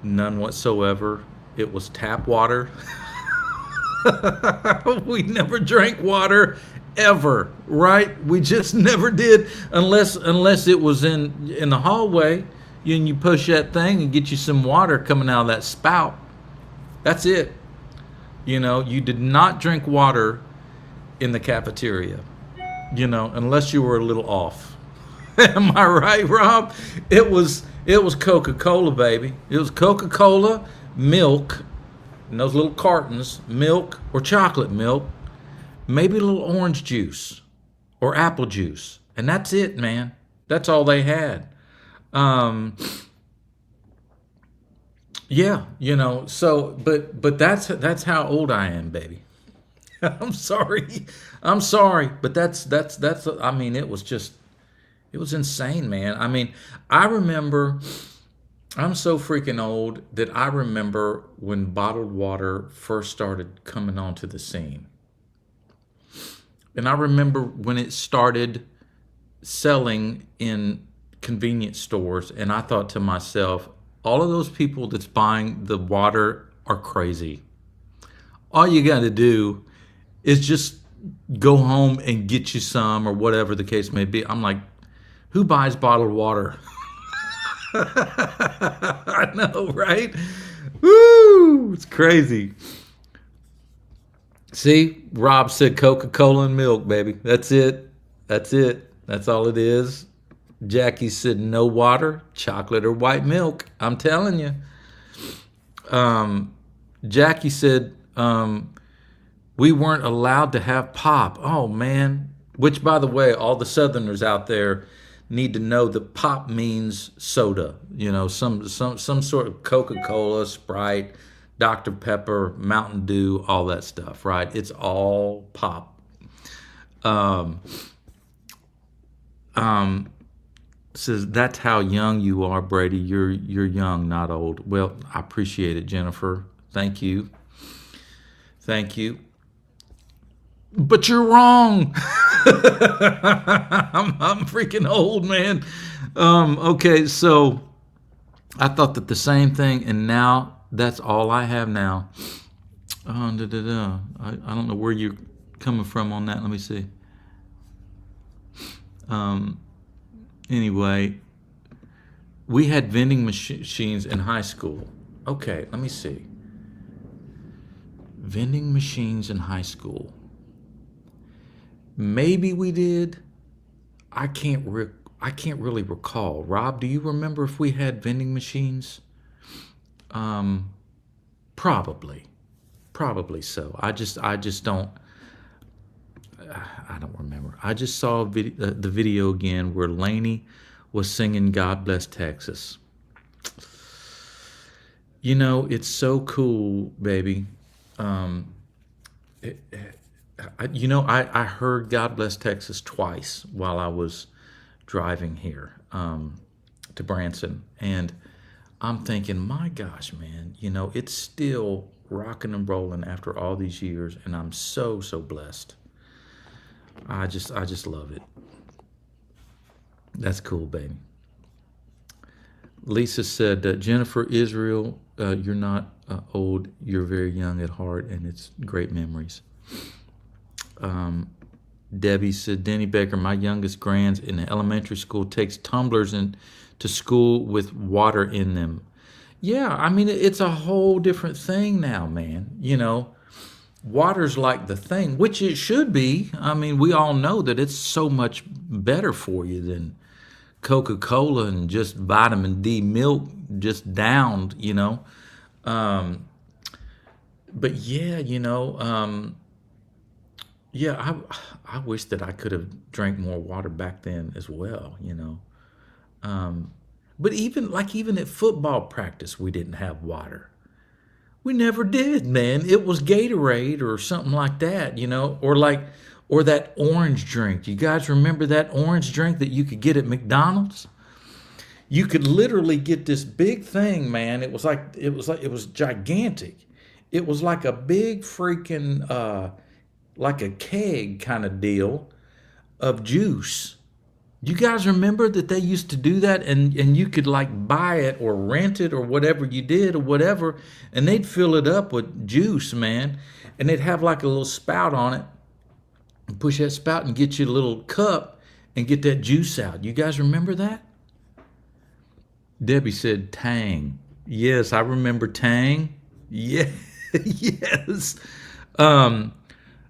none whatsoever. It was tap water. We never drank water ever, right? We just never did unless it was in the hallway. You push that thing and get you some water coming out of that spout. That's it. You did not drink water in the cafeteria, unless you were a little off. Am I right, Rob? It was Coca-Cola, baby. It was Coca-Cola, milk, in those little cartons, milk or chocolate milk, maybe a little orange juice or apple juice, and that's it, man. That's all they had. Um, yeah, but that's how old I am, baby. I'm sorry. I'm sorry, but that's I mean, it was insane, man. I mean, I remember I'm so freaking old that I remember when bottled water first started coming onto the scene. And I remember when it started selling in convenience stores, and I thought to myself, all of those people that's buying the water are crazy. All you got to do is just go home and get you some, or whatever the case may be. I'm like, who buys bottled water? I know, right? Woo! It's crazy. See, Rob said Coca-Cola and milk, baby. That's it. That's it. That's all it is. Jackie said no water, chocolate or white milk. I'm telling you. Jackie said we weren't allowed to have pop. Oh man. Which, by the way, all the Southerners out there need to know that pop means soda. Some sort of Coca-Cola, Sprite, Dr. Pepper, Mountain Dew, all that stuff, right? It's all pop. Um, um, Says that's how young you are, Brady. You're young, not old. Well, I appreciate it, Jennifer. Thank you. Thank you. But you're wrong. I'm freaking old, man. Okay, so I thought that the same thing, and now that's all I have now. I don't know where you're coming from on that. Let me see. Um, anyway, we had vending machines in high school. Okay, let me see. Vending machines in high school. Maybe we did. I can't really recall. Rob, do you remember if we had vending machines? Um, Probably, probably so. I just don't. I don't remember. I just saw the video again where Lainey was singing "God Bless Texas." It's so cool, baby. Um, it, I heard "God Bless Texas" twice while I was driving here to Branson, and I'm thinking, my gosh, man, it's still rocking and rolling after all these years, and I'm so so blessed. I just love it. That's cool, baby. Lisa said, Jennifer Israel, you're not old, you're very young at heart, and it's great memories. Um, Debbie said, Denny Baker, my youngest grands in the elementary school takes tumblers to school with water in them. Yeah, I mean, it's a whole different thing now, man. Water's like the thing, which it should be. I mean, we all know that it's so much better for you than Coca-Cola and just vitamin D milk just downed. Um, But yeah, yeah, I wish that I could have drank more water back then as well. Um, but even at football practice, we didn't have water. We never did, man. It was Gatorade or something like that, or that orange drink. You guys remember that orange drink that you could get at McDonald's? You could literally get this big thing, man. It was gigantic. It was like a big freaking like a keg kind of deal of juice. You guys remember that they used to do that, and you could like buy it or rent it or whatever you did or whatever, and they'd fill it up with juice, man. And they'd have like a little spout on it, and push that spout and get you a little cup and get that juice out. You guys remember that? Debbie said Tang. Yes, I remember Tang. Yeah, yes. Um,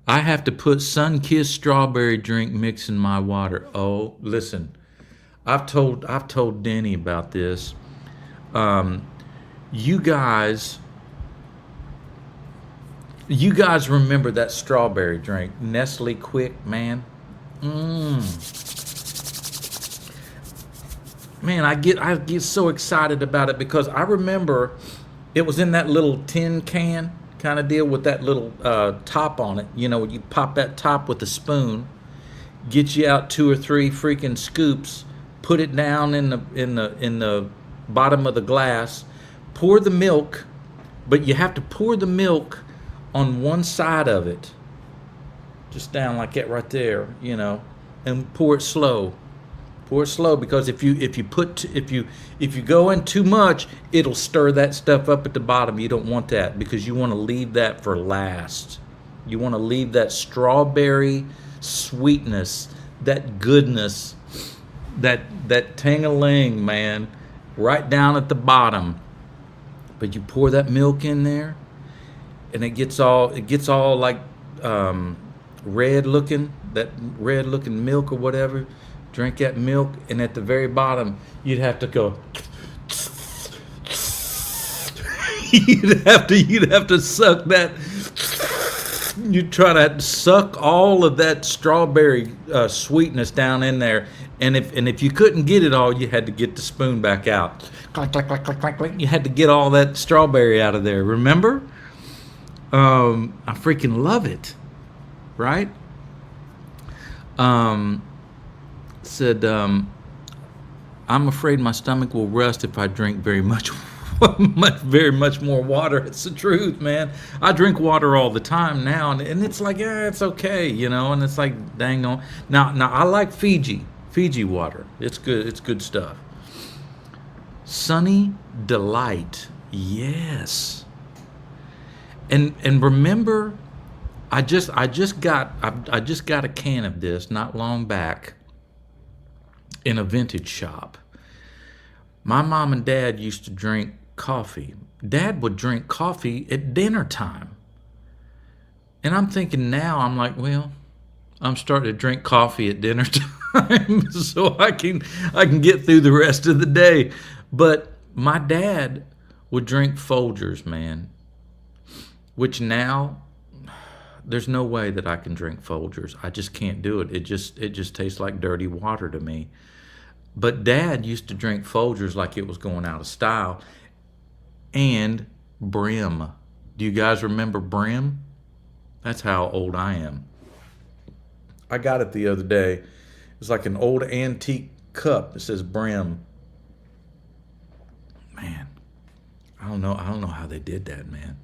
I have to put sun-kissed strawberry drink mix in my water. Oh, listen, I've told Denny about this. Um, you guys, you guys remember that strawberry drink, Nestle Quick, man? Mmm. Man, I get so excited about it because I remember it was in that little tin can kind of deal with that little top on it. You pop that top with a spoon, get you out two or three freaking scoops, put it down in the bottom of the glass, pour the milk, but you have to pour the milk on one side of it, just down like that right there, and pour it slow. Pour it slow because if you go in too much, it'll stir that stuff up at the bottom. You don't want that because you want to leave that for last. You want to leave that strawberry sweetness, that goodness, that ting-a-ling, man, right down at the bottom. But you pour that milk in there, and it gets all like red looking, that red looking milk or whatever. Drink that milk, and at the very bottom, you'd have to go. you'd have to suck that. You'd try to suck all of that strawberry sweetness down in there, and if you couldn't get it all, you had to get the spoon back out. Clack, clack, clack, clack, clack, clack. You had to get all that strawberry out of there. Remember? I freaking love it. Right? Um, said, I'm afraid my stomach will rust if I drink very much, very much more water. It's the truth, man. I drink water all the time now, and it's like, yeah, it's okay, and it's like, dang on. Now I like Fiji water. It's good. It's good stuff. Sunny Delight, yes. And remember, I just got a can of this not long back in a vintage shop. My mom and dad used to drink coffee. Dad would drink coffee at dinner time. And I'm thinking now, I'm like, well, I'm starting to drink coffee at dinner time so I can get through the rest of the day. But my dad would drink Folgers, man, which now there's no way that I can drink Folgers. I just can't do it. It just tastes like dirty water to me. But Dad used to drink Folgers like it was going out of style. And Brim. Do you guys remember Brim? That's how old I am. I got it the other day. It's like an old antique cup that says Brim. Man, I don't know how they did that, man.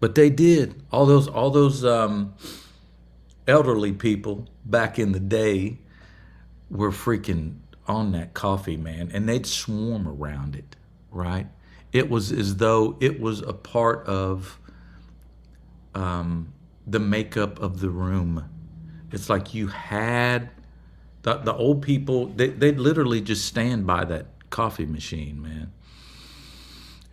But they did. All those elderly people back in the day were freaking on that coffee, man, and they'd swarm around it, right? It was as though it was a part of the makeup of the room. It's like you had the old people. They'd literally just stand by that coffee machine, man,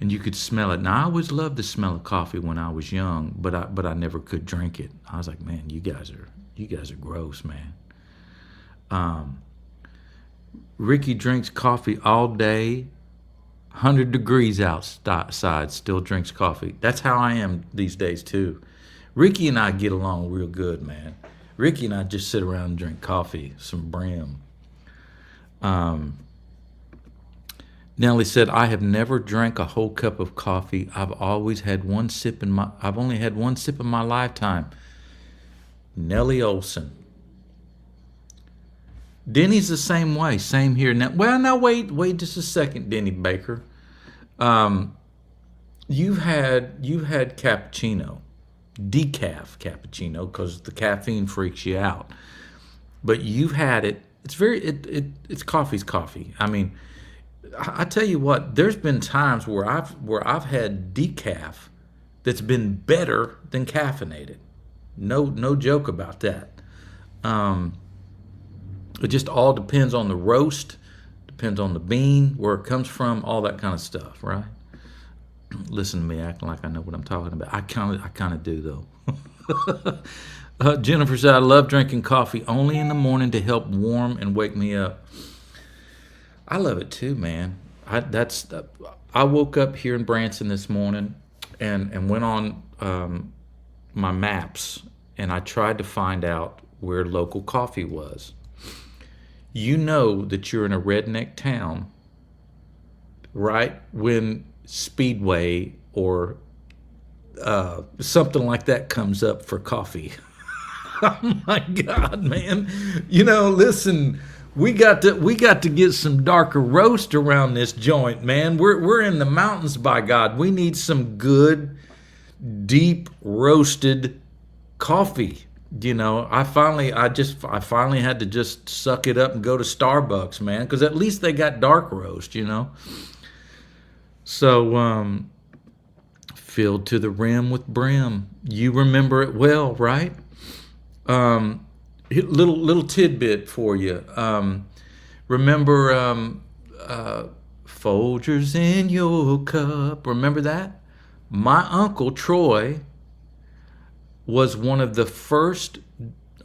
and you could smell it. Now I always loved the smell of coffee when I was young, but I never could drink it. I was like, man, you guys are gross, man. Um, Ricky drinks coffee all day. 100 degrees outside, still drinks coffee. That's how I am these days too. Ricky and I get along real good, man. Ricky and I just sit around and drink coffee, some brim. Um, Nellie said, I have never drank a whole cup of coffee. I've only had one sip in my lifetime. Nellie Olson. Denny's the same way, same here. Now wait just a second, Denny Baker. You've had cappuccino, decaf cappuccino, because the caffeine freaks you out. But you've had it. It's coffee's coffee. I mean, I tell you what, there's been times where I've had decaf that's been better than caffeinated. No joke about that. It just all depends on the roast, depends on the bean, where it comes from, all that kind of stuff, right? Listen to me acting like I know what I'm talking about. I kind of do though. Jennifer said, I love drinking coffee only in the morning to help warm and wake me up. I love it too, man. I woke up here in Branson this morning and went on my maps, and I tried to find out where local coffee was. You know that you're in a redneck town, right, when Speedway or something like that comes up for coffee. Oh my God, man. Listen, we got to get some darker roast around this joint, man. We're in the mountains, by God. We need some good, deep roasted coffee. I finally had to just suck it up and go to Starbucks, man, because at least they got dark roast, So, filled to the rim with brim. You remember it well, right? Little tidbit for you. Remember Folgers in your cup? Remember that? My uncle Troy was one of the first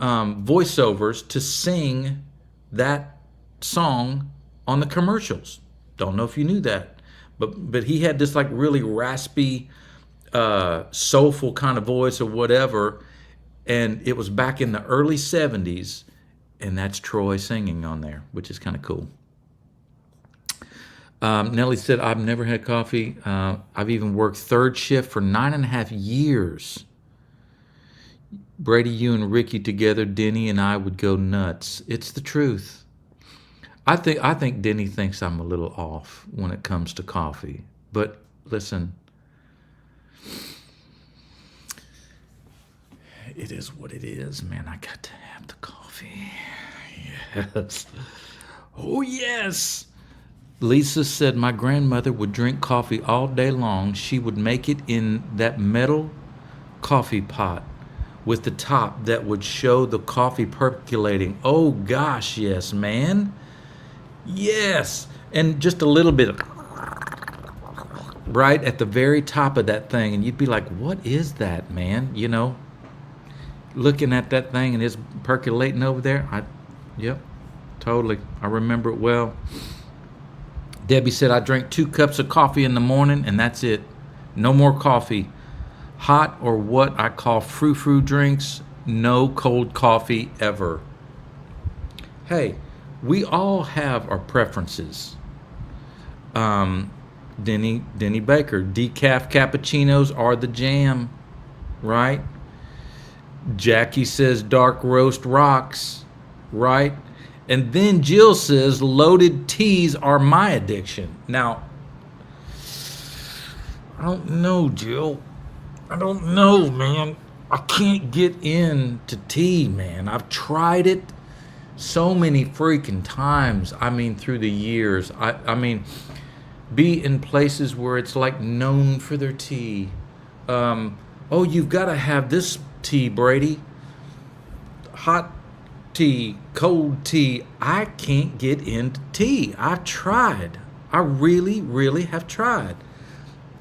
voiceovers to sing that song on the commercials. Don't know if you knew that, but he had this like really raspy, soulful kind of voice or whatever, and it was back in the early 70s, and that's Troy singing on there, which is kind of cool. Nellie said, I've never had coffee. I've even worked third shift for 9.5 years. Brady, you and Ricky together, Denny and I would go nuts. It's the truth. I think Denny thinks I'm a little off when it comes to coffee. But listen, it is what it is, man. I got to have the coffee. Yes. Oh, yes. Lisa said my grandmother would drink coffee all day long. She would make it in that metal coffee pot with the top that would show the coffee percolating. Oh gosh, yes, man. Yes. And just a little bit of right at the very top of that thing, and you'd be like, what is that, man? Looking at that thing and it's percolating over there. Yep, totally. I remember it well. Debbie said, I drink 2 cups of coffee in the morning and that's it. No more coffee. Hot or what I call frou-frou drinks, no cold coffee ever. Hey, we all have our preferences. Denny Baker, decaf cappuccinos are the jam, right? Jackie says dark roast rocks, right? And then Jill says loaded teas are my addiction. Now, I don't know, Jill. I don't know, man. I can't get into tea, man. I've tried it so many freaking times. I mean, through the years. I mean, be in places where it's like known for their tea. Oh, you've got to have this tea, Brady. Hot tea, cold tea. I can't get into tea. I've tried. I really, really have tried.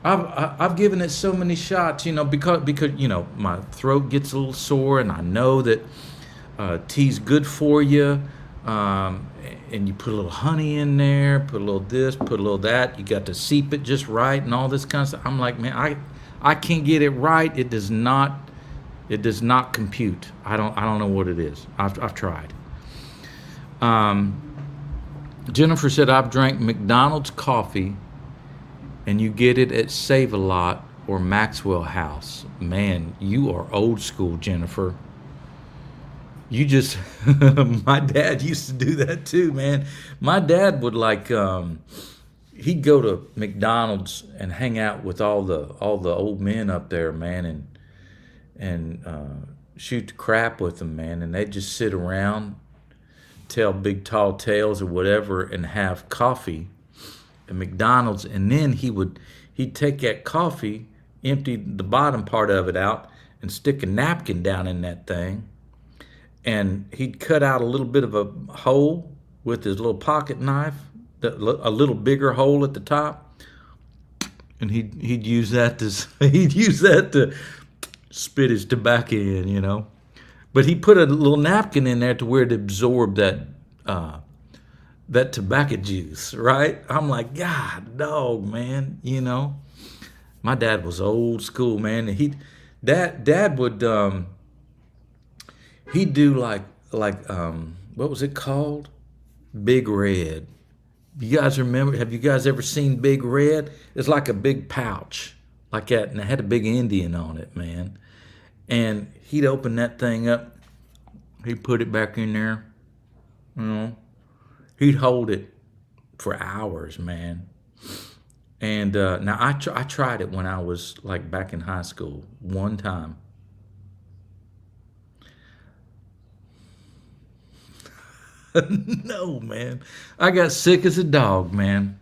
I've given it so many shots, because my throat gets a little sore, and I know that tea's good for you, and you put a little honey in there, put a little this, put a little that. You got to seep it just right and all this kind of stuff. I'm like, man, I can't get it right. It does not compute. I don't know what it is. I've tried. Jennifer said, I've drank McDonald's coffee, and you get it at Save-A-Lot or Maxwell House. Man, you are old school, Jennifer. You just, my dad used to do that too, man. My dad would he'd go to McDonald's and hang out with all the old men up there, man, and shoot the crap with them, man. And they'd just sit around, tell big tall tales or whatever, and have coffee at McDonald's. And then he'd take that coffee, empty the bottom part of it out, and stick a napkin down in that thing. And he'd cut out a little bit of a hole with his little pocket knife, a little bigger hole at the top, and he'd use that to spit his tobacco in. But he put a little napkin in there to where it absorbed that tobacco juice, right? I'm like, God, dog, man. My dad was old school, man. And dad would he'd do like what was it called? Big Red. You guys remember? Have you guys ever seen Big Red? It's like a big pouch like that, and it had a big Indian on it, man. And he'd open that thing up. He'd put it back in there. He'd hold it for hours, man. And now I tried it when I was like back in high school one time. No, man. I got sick as a dog, man.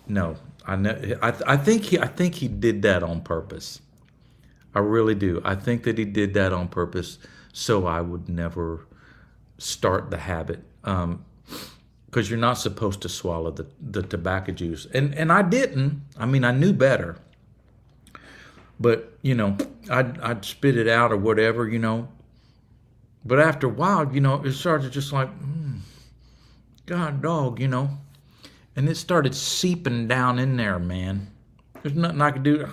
No, I think he did that on purpose. I really do. I think that he did that on purpose so I would never start the habit. Because you're not supposed to swallow the tobacco juice. And I didn't. I mean, I knew better. But, I'd spit it out or whatever, But after a while, it started just like, God, dog, And it started seeping down in there, man. There's nothing I could do.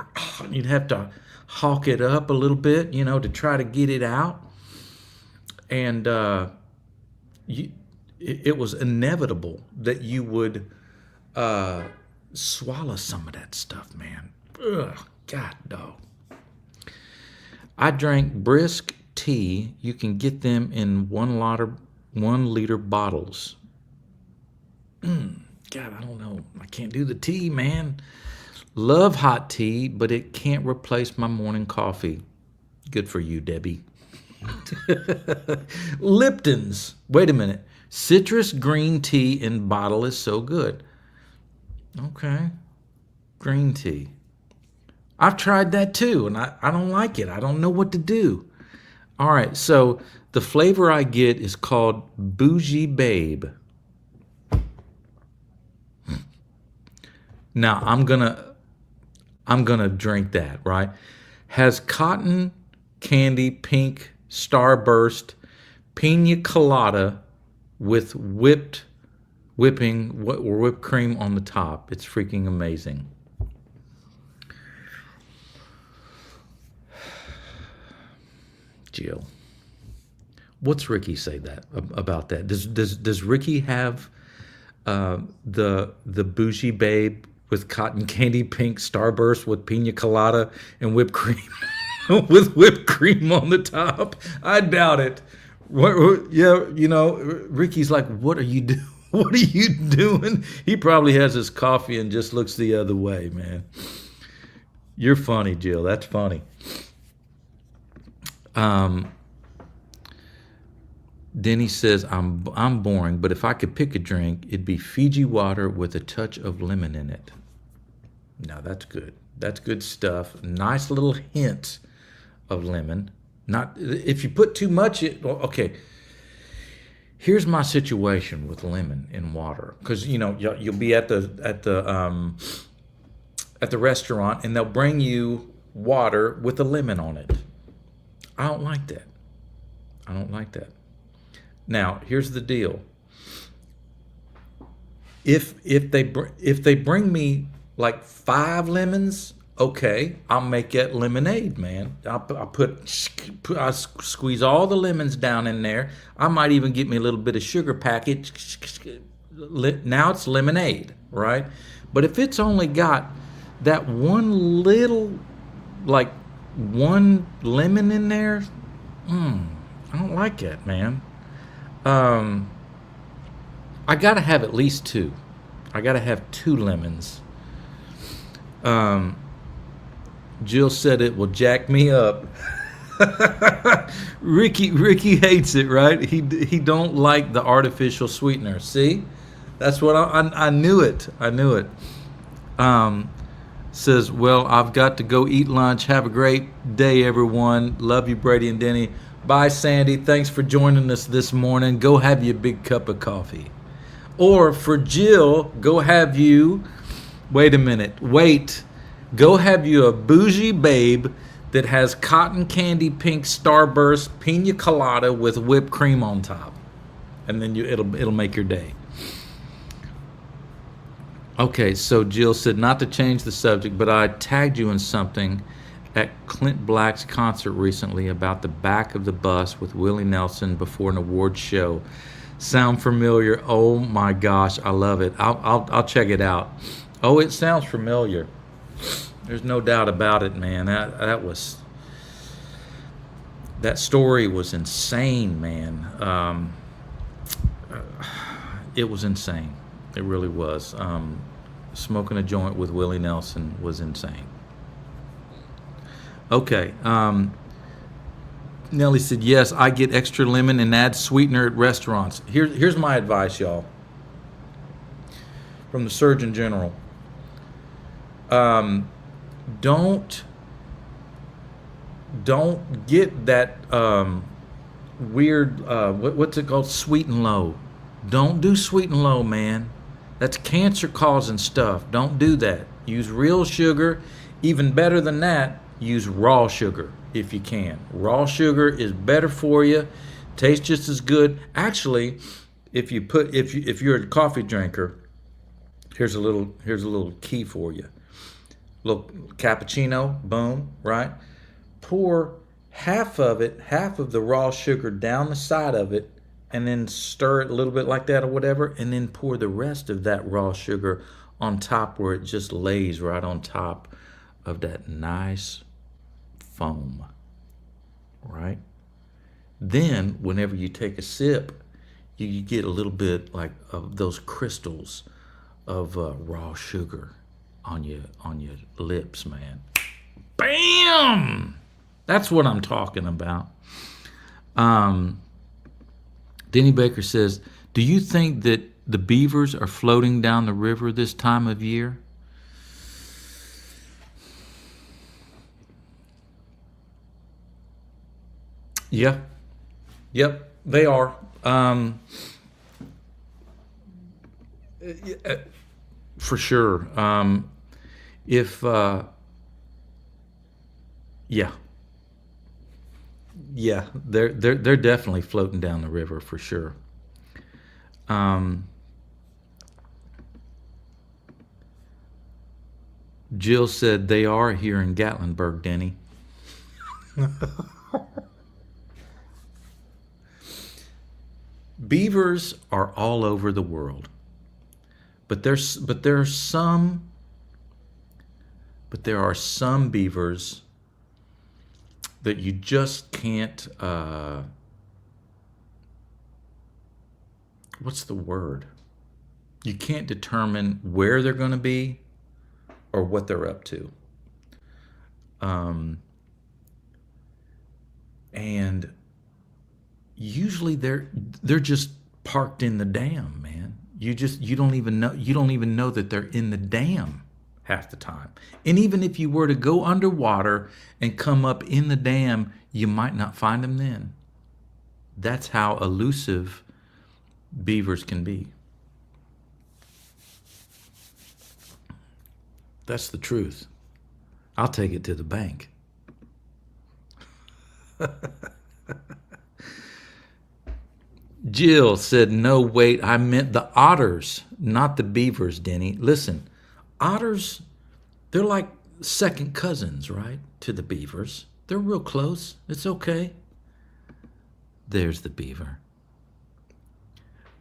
You'd have to hawk it up a little bit, to try to get it out. And it was inevitable that you would swallow some of that stuff, man. Ugh, God, dog. I drank brisk tea. You can get them in 1 liter bottles. God, I don't know. I can't do the tea, man. Love hot tea, but it can't replace my morning coffee. Good for you, Debbie. Lipton's. Wait a minute. Citrus green tea in bottle is so good. Okay. Green tea. I've tried that too, and I don't like it. I don't know what to do. All right, so the flavor I get is called Bougie Babe. Now I'm gonna drink that, right? Has cotton candy pink starburst pina colada with whipped cream on the top. It's freaking amazing. Jill, what's Ricky say about that? Does Ricky have the Bougie Babe with cotton candy pink starburst with pina colada and whipped cream with whipped cream on the top? I doubt it. Yeah, Ricky's like, what are you doing? What are you doing? He probably has his coffee and just looks the other way, man. You're funny, Jill. That's funny. Denny says, I'm boring, but if I could pick a drink, it'd be Fiji water with a touch of lemon in it. Now that's good. That's good stuff. Nice little hints of lemon. Not if you put too much. Okay. Here's my situation with lemon in water, because you'll be at the restaurant and they'll bring you water with a lemon on it. I don't like that. Now, here's the deal. If they bring me like 5 lemons, okay, I'll make that lemonade, man. I squeeze all the lemons down in there. I might even get me a little bit of sugar packet. Now it's lemonade, right? But if it's only got that one little, like, one lemon in there, I don't like that, man. I gotta have at least two. I gotta have 2 lemons. Jill said it will jack me up. Ricky hates it, right? He don't like the artificial sweetener. See, that's what I knew it. I knew it. Says, well, I've got to go eat lunch. Have a great day, everyone. Love you, Brady and Denny. Bye, Sandy. Thanks for joining us this morning. Go have you a big cup of coffee. Or for Jill, go have you, wait a minute, go have you a bougie babe that has cotton candy pink Starburst pina colada with whipped cream on top. And then it'll make your day. Okay, so Jill said, not to change the subject, but I tagged you in something at Clint Black's concert recently about the back of the bus with Willie Nelson before an award show. Sound familiar? Oh my gosh, I love it. I'll check it out. Oh, it sounds familiar. There's no doubt about it, man. That story was insane, man. It was insane. It really was. Smoking a joint with Willie Nelson was insane. Okay. Nellie said, yes, I get extra lemon and add sweetener at restaurants. Here's my advice, y'all. From the Surgeon General. Don't get that weird, what's it called? Sweet and low. Don't do sweet and low, man. That's cancer causing stuff. Don't do that. Use real sugar. Even better than that, use raw sugar if you can. Raw sugar is better for you. Tastes just as good. Actually, if you're a coffee drinker, here's a little key for you. Little cappuccino, boom, right? Pour half of the raw sugar down the side of it, and then stir it a little bit like that or whatever, and then pour the rest of that raw sugar on top where it just lays right on top of that nice foam, right? Then whenever you take a sip, you get a little bit like of those crystals of raw sugar on your lips, man. Bam! That's what I'm talking about. Denny Baker says, do you think that the beavers are floating down the river this time of year? Yeah. Yep, they are. For sure. Yeah. Yeah, they're definitely floating down the river for sure. Jill said they are here in Gatlinburg, Denny. Beavers are all over the world, but there are some beavers that you just can't, what's the word? You can't determine where they're going to be or what they're up to. And usually they're just parked in the dam, man. You don't even know that they're in the dam half the time. And even if you were to go underwater and come up in the dam, you might not find them then. That's how elusive beavers can be. That's the truth. I'll take it to the bank. Jill said, no, wait, I meant the otters. not the beavers, Denny. Listen, otters, they're like second cousins, right, to the beavers. They're real close. It's okay. There's the beaver.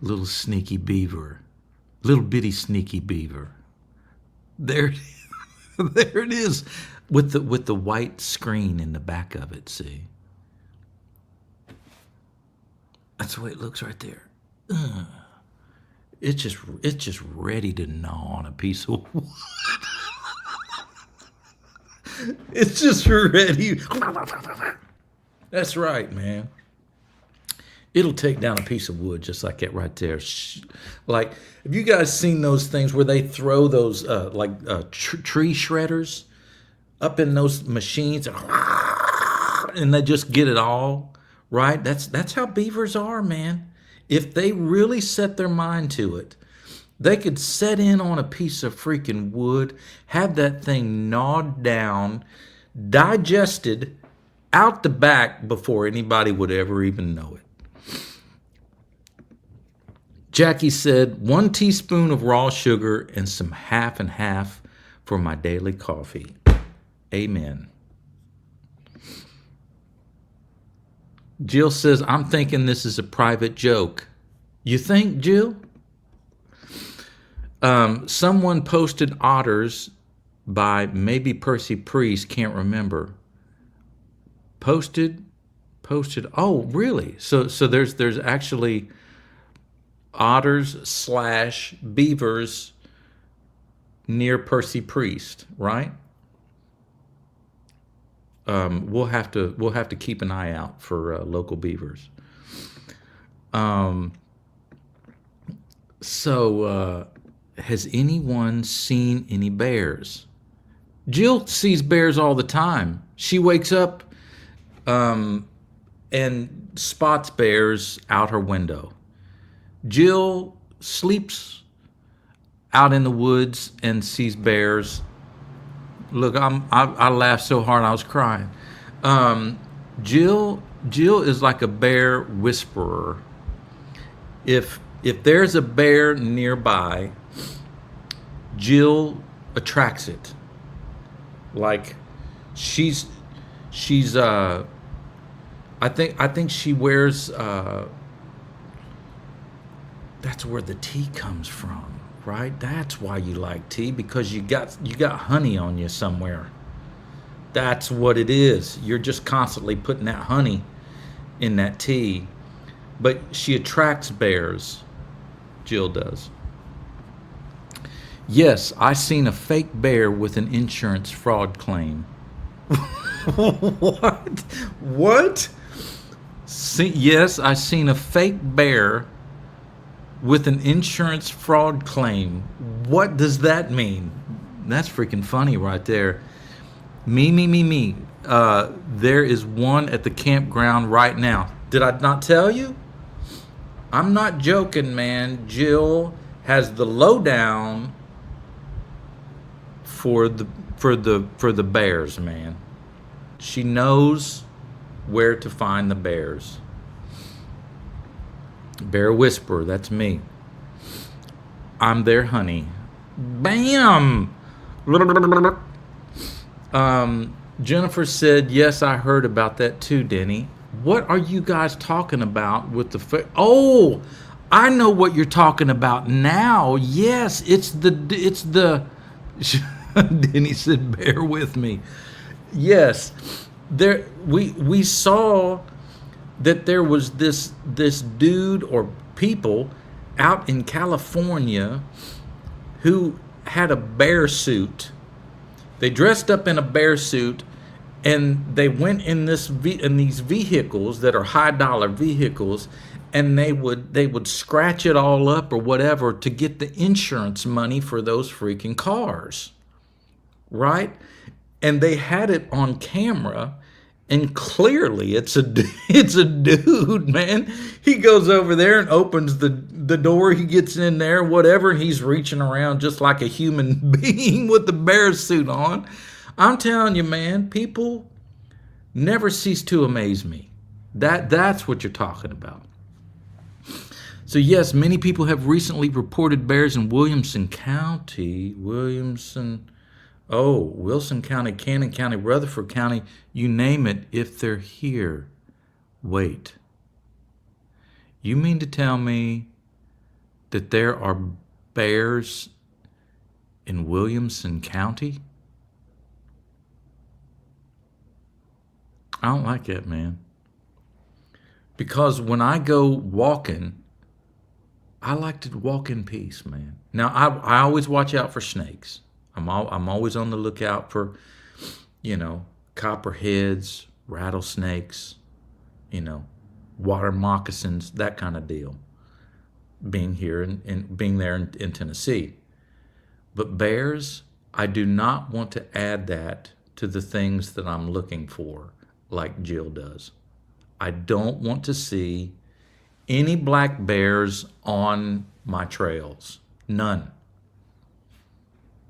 Little sneaky beaver. Little bitty sneaky beaver. There, there it is, with the white screen in the back of it. See, that's the way it looks right there. It's just ready to gnaw on a piece of wood. It's just ready. That's right, man. It'll take down a piece of wood just like that right there. Like, have you guys seen those things where they throw those tree shredders up in those machines and they just get it all, right? That's how beavers are, man. If they really set their mind to it, they could set in on a piece of freaking wood, have that thing gnawed down, digested out the back before anybody would ever even know it. Jackie said, 1 teaspoon of raw sugar and some half and half for my daily coffee. Amen. Jill says, I'm thinking this is a private joke. You think, Jill? Someone posted otters by maybe Percy Priest, can't remember. Posted. Oh, really? So there's actually otters / beavers near Percy Priest, right? We'll have to keep an eye out for local beavers. So has anyone seen any bears? Jill sees bears all the time. She wakes up and spots bears out her window. Jill sleeps out in the woods and sees bears. Look, I laughed so hard I was crying. Jill is like a bear whisperer. If there's a bear nearby, Jill attracts it. Like she's I think she wears that's where the tea comes from, right? That's why you like tea, because you got honey on you somewhere. That's what it is. You're just constantly putting that honey in that tea. But she attracts bears. Jill does. Yes, I seen a fake bear with an insurance fraud claim. What? Yes, I seen a fake bear with an insurance fraud claim. What does that mean? That's freaking funny right there. Me. There is one at the campground right now. Did I not tell you? I'm not joking, man. Jill has the lowdown for the bears, man. She knows where to find the bears. Bear whisperer, that's me. I'm their honey. Bam! Jennifer said, yes, I heard about that too, Denny. What are you guys talking about with the... Oh, I know what you're talking about now. Yes, it's the... Denny said, bear with me. Yes, there we saw that there was this dude or people out in California who had a bear suit. They dressed up in a bear suit and they went in these vehicles that are high dollar vehicles, and they would scratch it all up or whatever to get the insurance money for those freaking cars, right? And they had it on camera, and clearly it's a dude, man. He goes over there and opens the door. He gets in there, whatever, and he's reaching around just like a human being with the bear suit on. I'm telling you, man, people never cease to amaze me. That's what you're talking about. So yes, many people have recently reported bears in Williamson County. Wilson County, Cannon County, Rutherford County, you name it, if they're here. Wait. You mean to tell me that there are bears in Williamson County? I don't like that, man. Because when I go walking, I like to walk in peace, man. Now, I always watch out for snakes. I'm always on the lookout for, copperheads, rattlesnakes, water moccasins, that kind of deal. Being here and being there in Tennessee. But bears, I do not want to add that to the things that I'm looking for, like Jill does. I don't want to see any black bears on my trails. None.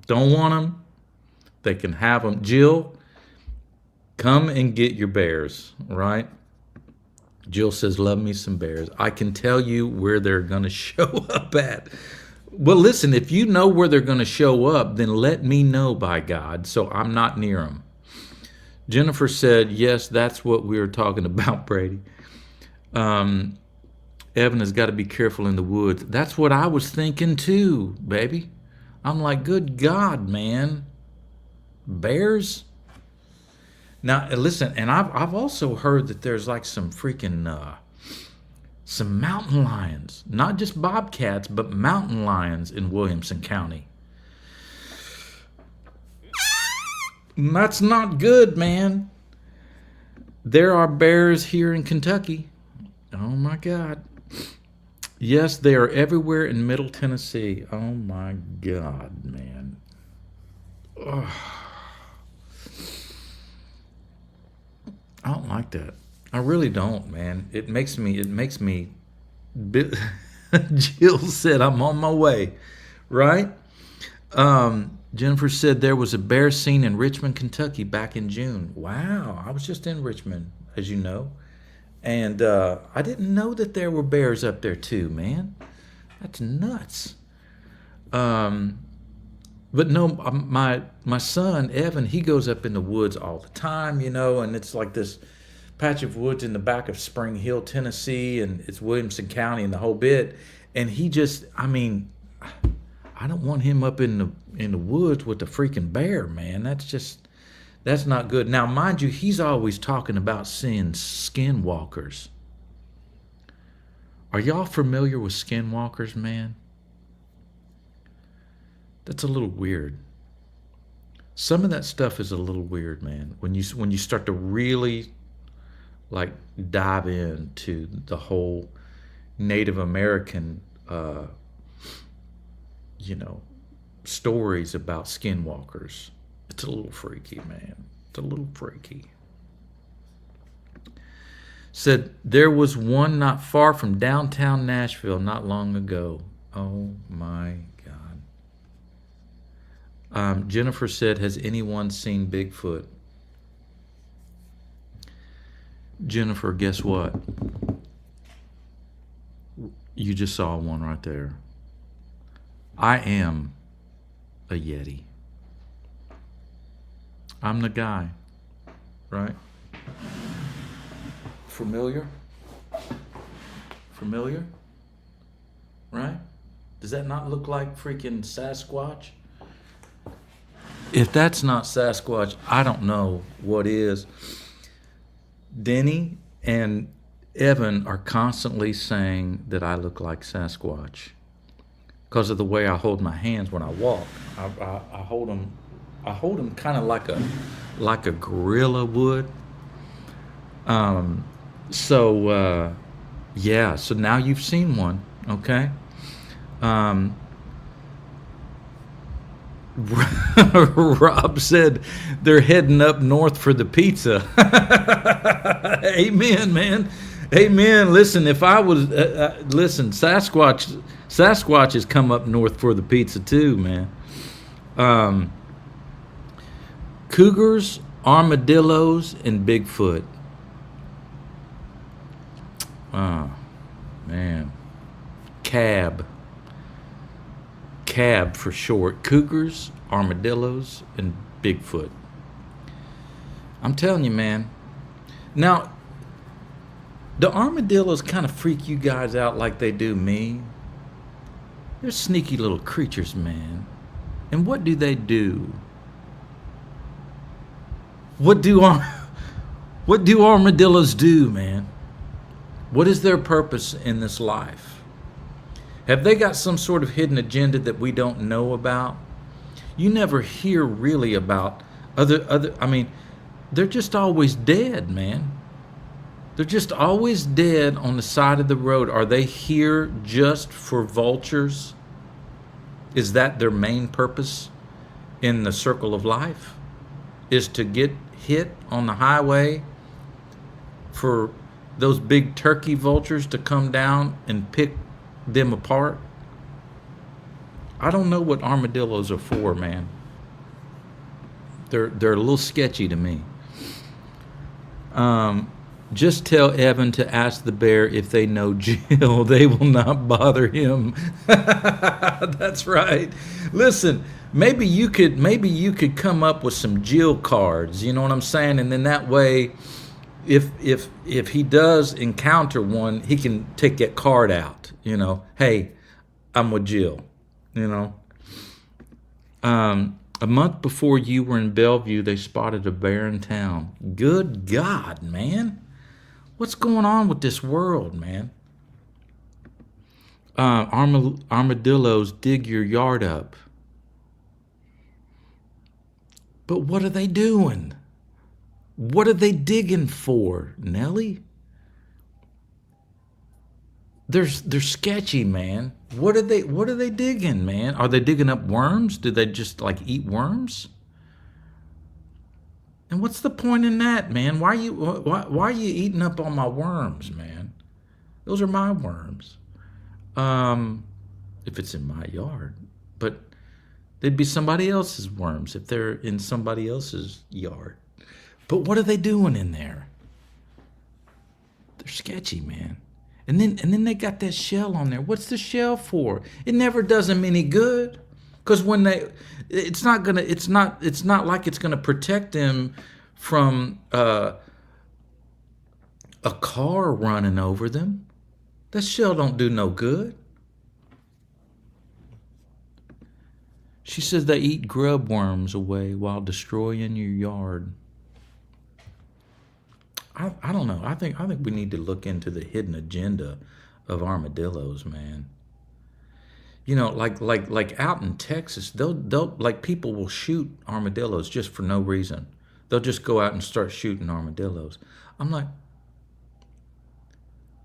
Don't want them. They can have them. Jill, come and get your bears, right? Jill says, love me some bears. I can tell you where they're going to show up at. Well, listen, if you know where they're going to show up, then let me know, by God, so I'm not near them. Jennifer said, yes, that's what we were talking about, Brady. Evan has got to be careful in the woods. That's what I was thinking too, baby. I'm like, good God, man. Bears? Now, listen, and I've also heard that there's like some freaking, some mountain lions. Not just bobcats, but mountain lions in Williamson County. That's not good, man. There are bears here in Kentucky. Oh, my God. Yes, they are everywhere in Middle Tennessee. Oh, my God, man. Ugh. I don't like that. I really don't, man. It makes me Jill said I'm on my way, right? Jennifer said there was a bear seen in Richmond, Kentucky back in June. Wow, I was just in Richmond, as you know. And I didn't know that there were bears up there too, man. That's nuts. But no, my son, Evan, he goes up in the woods all the time, and it's like this patch of woods in the back of Spring Hill, Tennessee, and it's Williamson County and the whole bit. And he just, I don't want him up in the woods with the freaking bear, man. That's not good. Now, mind you, he's always talking about seeing skinwalkers. Are y'all familiar with skinwalkers, man? That's a little weird. Some of that stuff is a little weird, man. When you start to really dive into the whole Native American stories about skinwalkers. It's a little freaky, man. It's a little freaky. Said there was one not far from downtown Nashville not long ago. Oh my God. Jennifer said, has anyone seen Bigfoot? Jennifer, guess what? You just saw one right there. I am a Yeti. I'm the guy, right? Familiar? Familiar? Right? Does that not look like freaking Sasquatch? If that's not Sasquatch, I don't know what is. Denny and Evan are constantly saying that I look like Sasquatch because of the way I hold my hands when I walk. I hold them kind of like a gorilla would. So now you've seen one, okay? Rob said they're heading up north for the pizza. Amen, man. Amen. Listen, if I was Sasquatch has come up north for the pizza too, man. Cougars, armadillos, and Bigfoot. Oh, man. cab. Cab for short. Cougars, armadillos, and Bigfoot. I'm telling you, man. Now, the armadillos kind of freak you guys out like they do me. They're sneaky little creatures, man. And what do they do? What do armadillos do, man? What is their purpose in this life? Have they got some sort of hidden agenda that we don't know about? You never hear really about I mean, they're just always dead, man. They're just always dead on the side of the road. Are they here just for vultures? Is that their main purpose in the circle of life? Is to get hit on the highway for those big turkey vultures to come down and pick them apart? I don't know what armadillos are for, man. They're a little sketchy to me. Just tell Evan to ask the bear if they know Jill. They will not bother him. That's right. Listen, maybe you could come up with some Jill cards. You know what I'm saying? And then that way, if he does encounter one, he can take that card out. You know, hey, I'm with Jill. You know. A month before you were in Bellevue, they spotted a bear in town. Good God, man. What's going on with this world, man? Armadillos dig your yard up. But what are they doing? What are they digging for, Nellie? They're sketchy, man. What are they digging, man? Are they digging up worms? Do they just like eat worms? And what's the point in that, man? Why are you eating up all my worms, man? Those are my worms. If it's in my yard. But they'd be somebody else's worms if they're in somebody else's yard. But what are they doing in there? They're sketchy, man. And then they got that shell on there. What's the shell for? It never does them any good. Because when it's not like it's gonna protect them from a car running over them. That shell don't do no good. She says they eat grub worms away while destroying your yard. I don't know. I think we need to look into the hidden agenda of armadillos, man. You know, like out in Texas, they'll like people will shoot armadillos just for no reason. They'll just go out and start shooting armadillos. I'm like,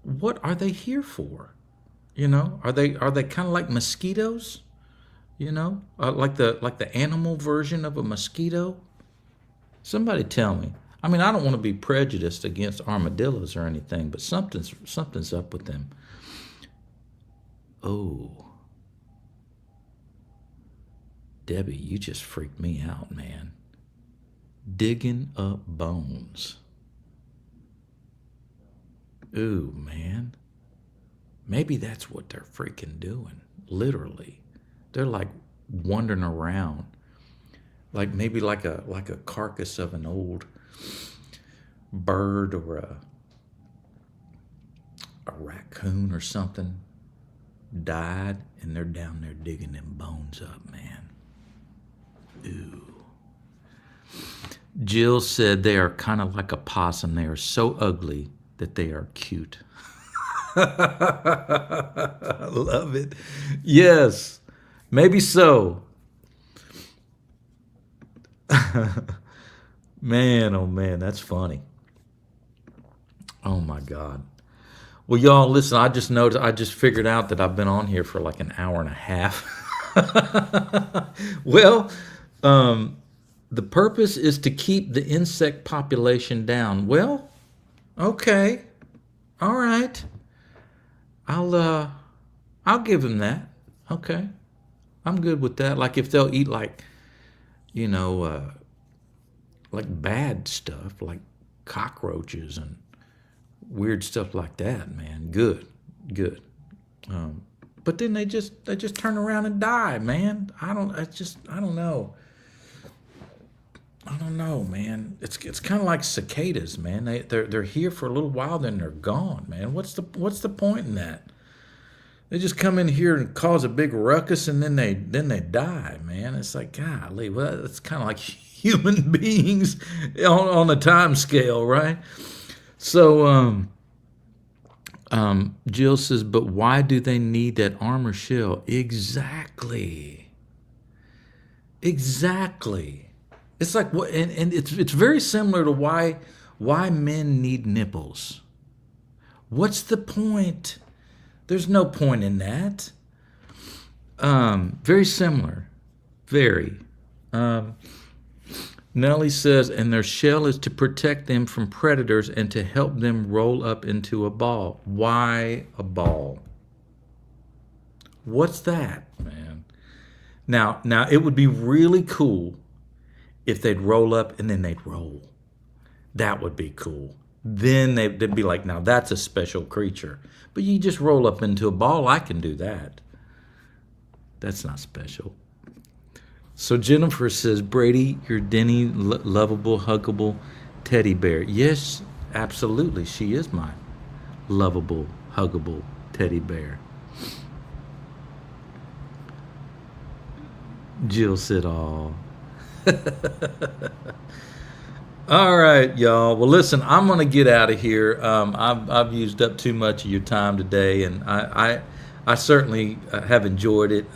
what are they here for? You know, are they kind of like mosquitoes? You know, like the animal version of a mosquito? Somebody tell me. I mean, I don't want to be prejudiced against armadillos or anything, but something's up with them. Oh. Debbie, you just freaked me out, man. Digging up bones. Ooh, man. Maybe that's what they're freaking doing, literally. They're like wandering around, like maybe like a carcass of an old bird or a raccoon or something died, and they're down there digging them bones up, man. Ooh. Jill said they are kind of like a possum. They are so ugly that they are cute. I love it. Yes, maybe so. Man, oh man, that's funny. Oh my God. Well, y'all, listen, I just figured out that I've been on here for like an hour and a half. Well, the purpose is to keep the insect population down. Well, okay. All right. I'll give them that. Okay. I'm good with that. Like if they'll eat like, you know, like bad stuff, like cockroaches and weird stuff like that, man. Good. but then they just turn around and die, man. I don't know. I don't know, man. It's kind of like cicadas, man. They're here for a little while, then they're gone, man. What's the point in that? They just come in here and cause a big ruckus, and then they die, man. It's like, golly, well, it's kind of like human beings on a time scale, right? So Jill says, but why do they need that armor shell? Exactly. It's like what, and it's very similar to why men need nipples. What's the point? There's no point in that. Very similar. Very. Nellie says, and their shell is to protect them from predators and to help them roll up into a ball. Why a ball? What's that, man? Now it would be really cool if they'd roll up and then they'd roll. That would be cool. Then they'd be like, now that's a special creature. But you just roll up into a ball, I can do that. That's not special. So Jennifer says, Brady, your Denny lovable, huggable teddy bear. Yes, absolutely. She is my lovable, huggable teddy bear. Jill said, aw. All right, y'all. Well, listen, I'm going to get out of here. I've used up too much of your time today, and I certainly have enjoyed it.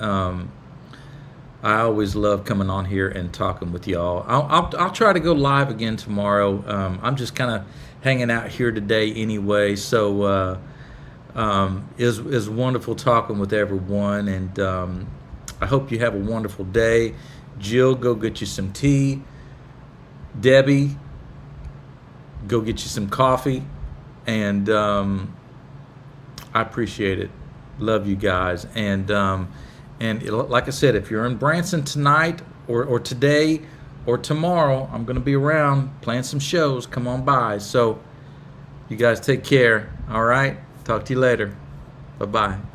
I always love coming on here and talking with y'all. I'll try to go live again tomorrow. I'm just kind of hanging out here today anyway. So it's wonderful talking with everyone, and I hope you have a wonderful day. Jill, go get you some tea. Debbie, go get you some coffee, and I appreciate it. Love you guys, and like I said, if you're in Branson tonight or today or tomorrow, I'm going to be around playing some shows. Come on by. So you guys take care. All right. Talk to you later. Bye-bye.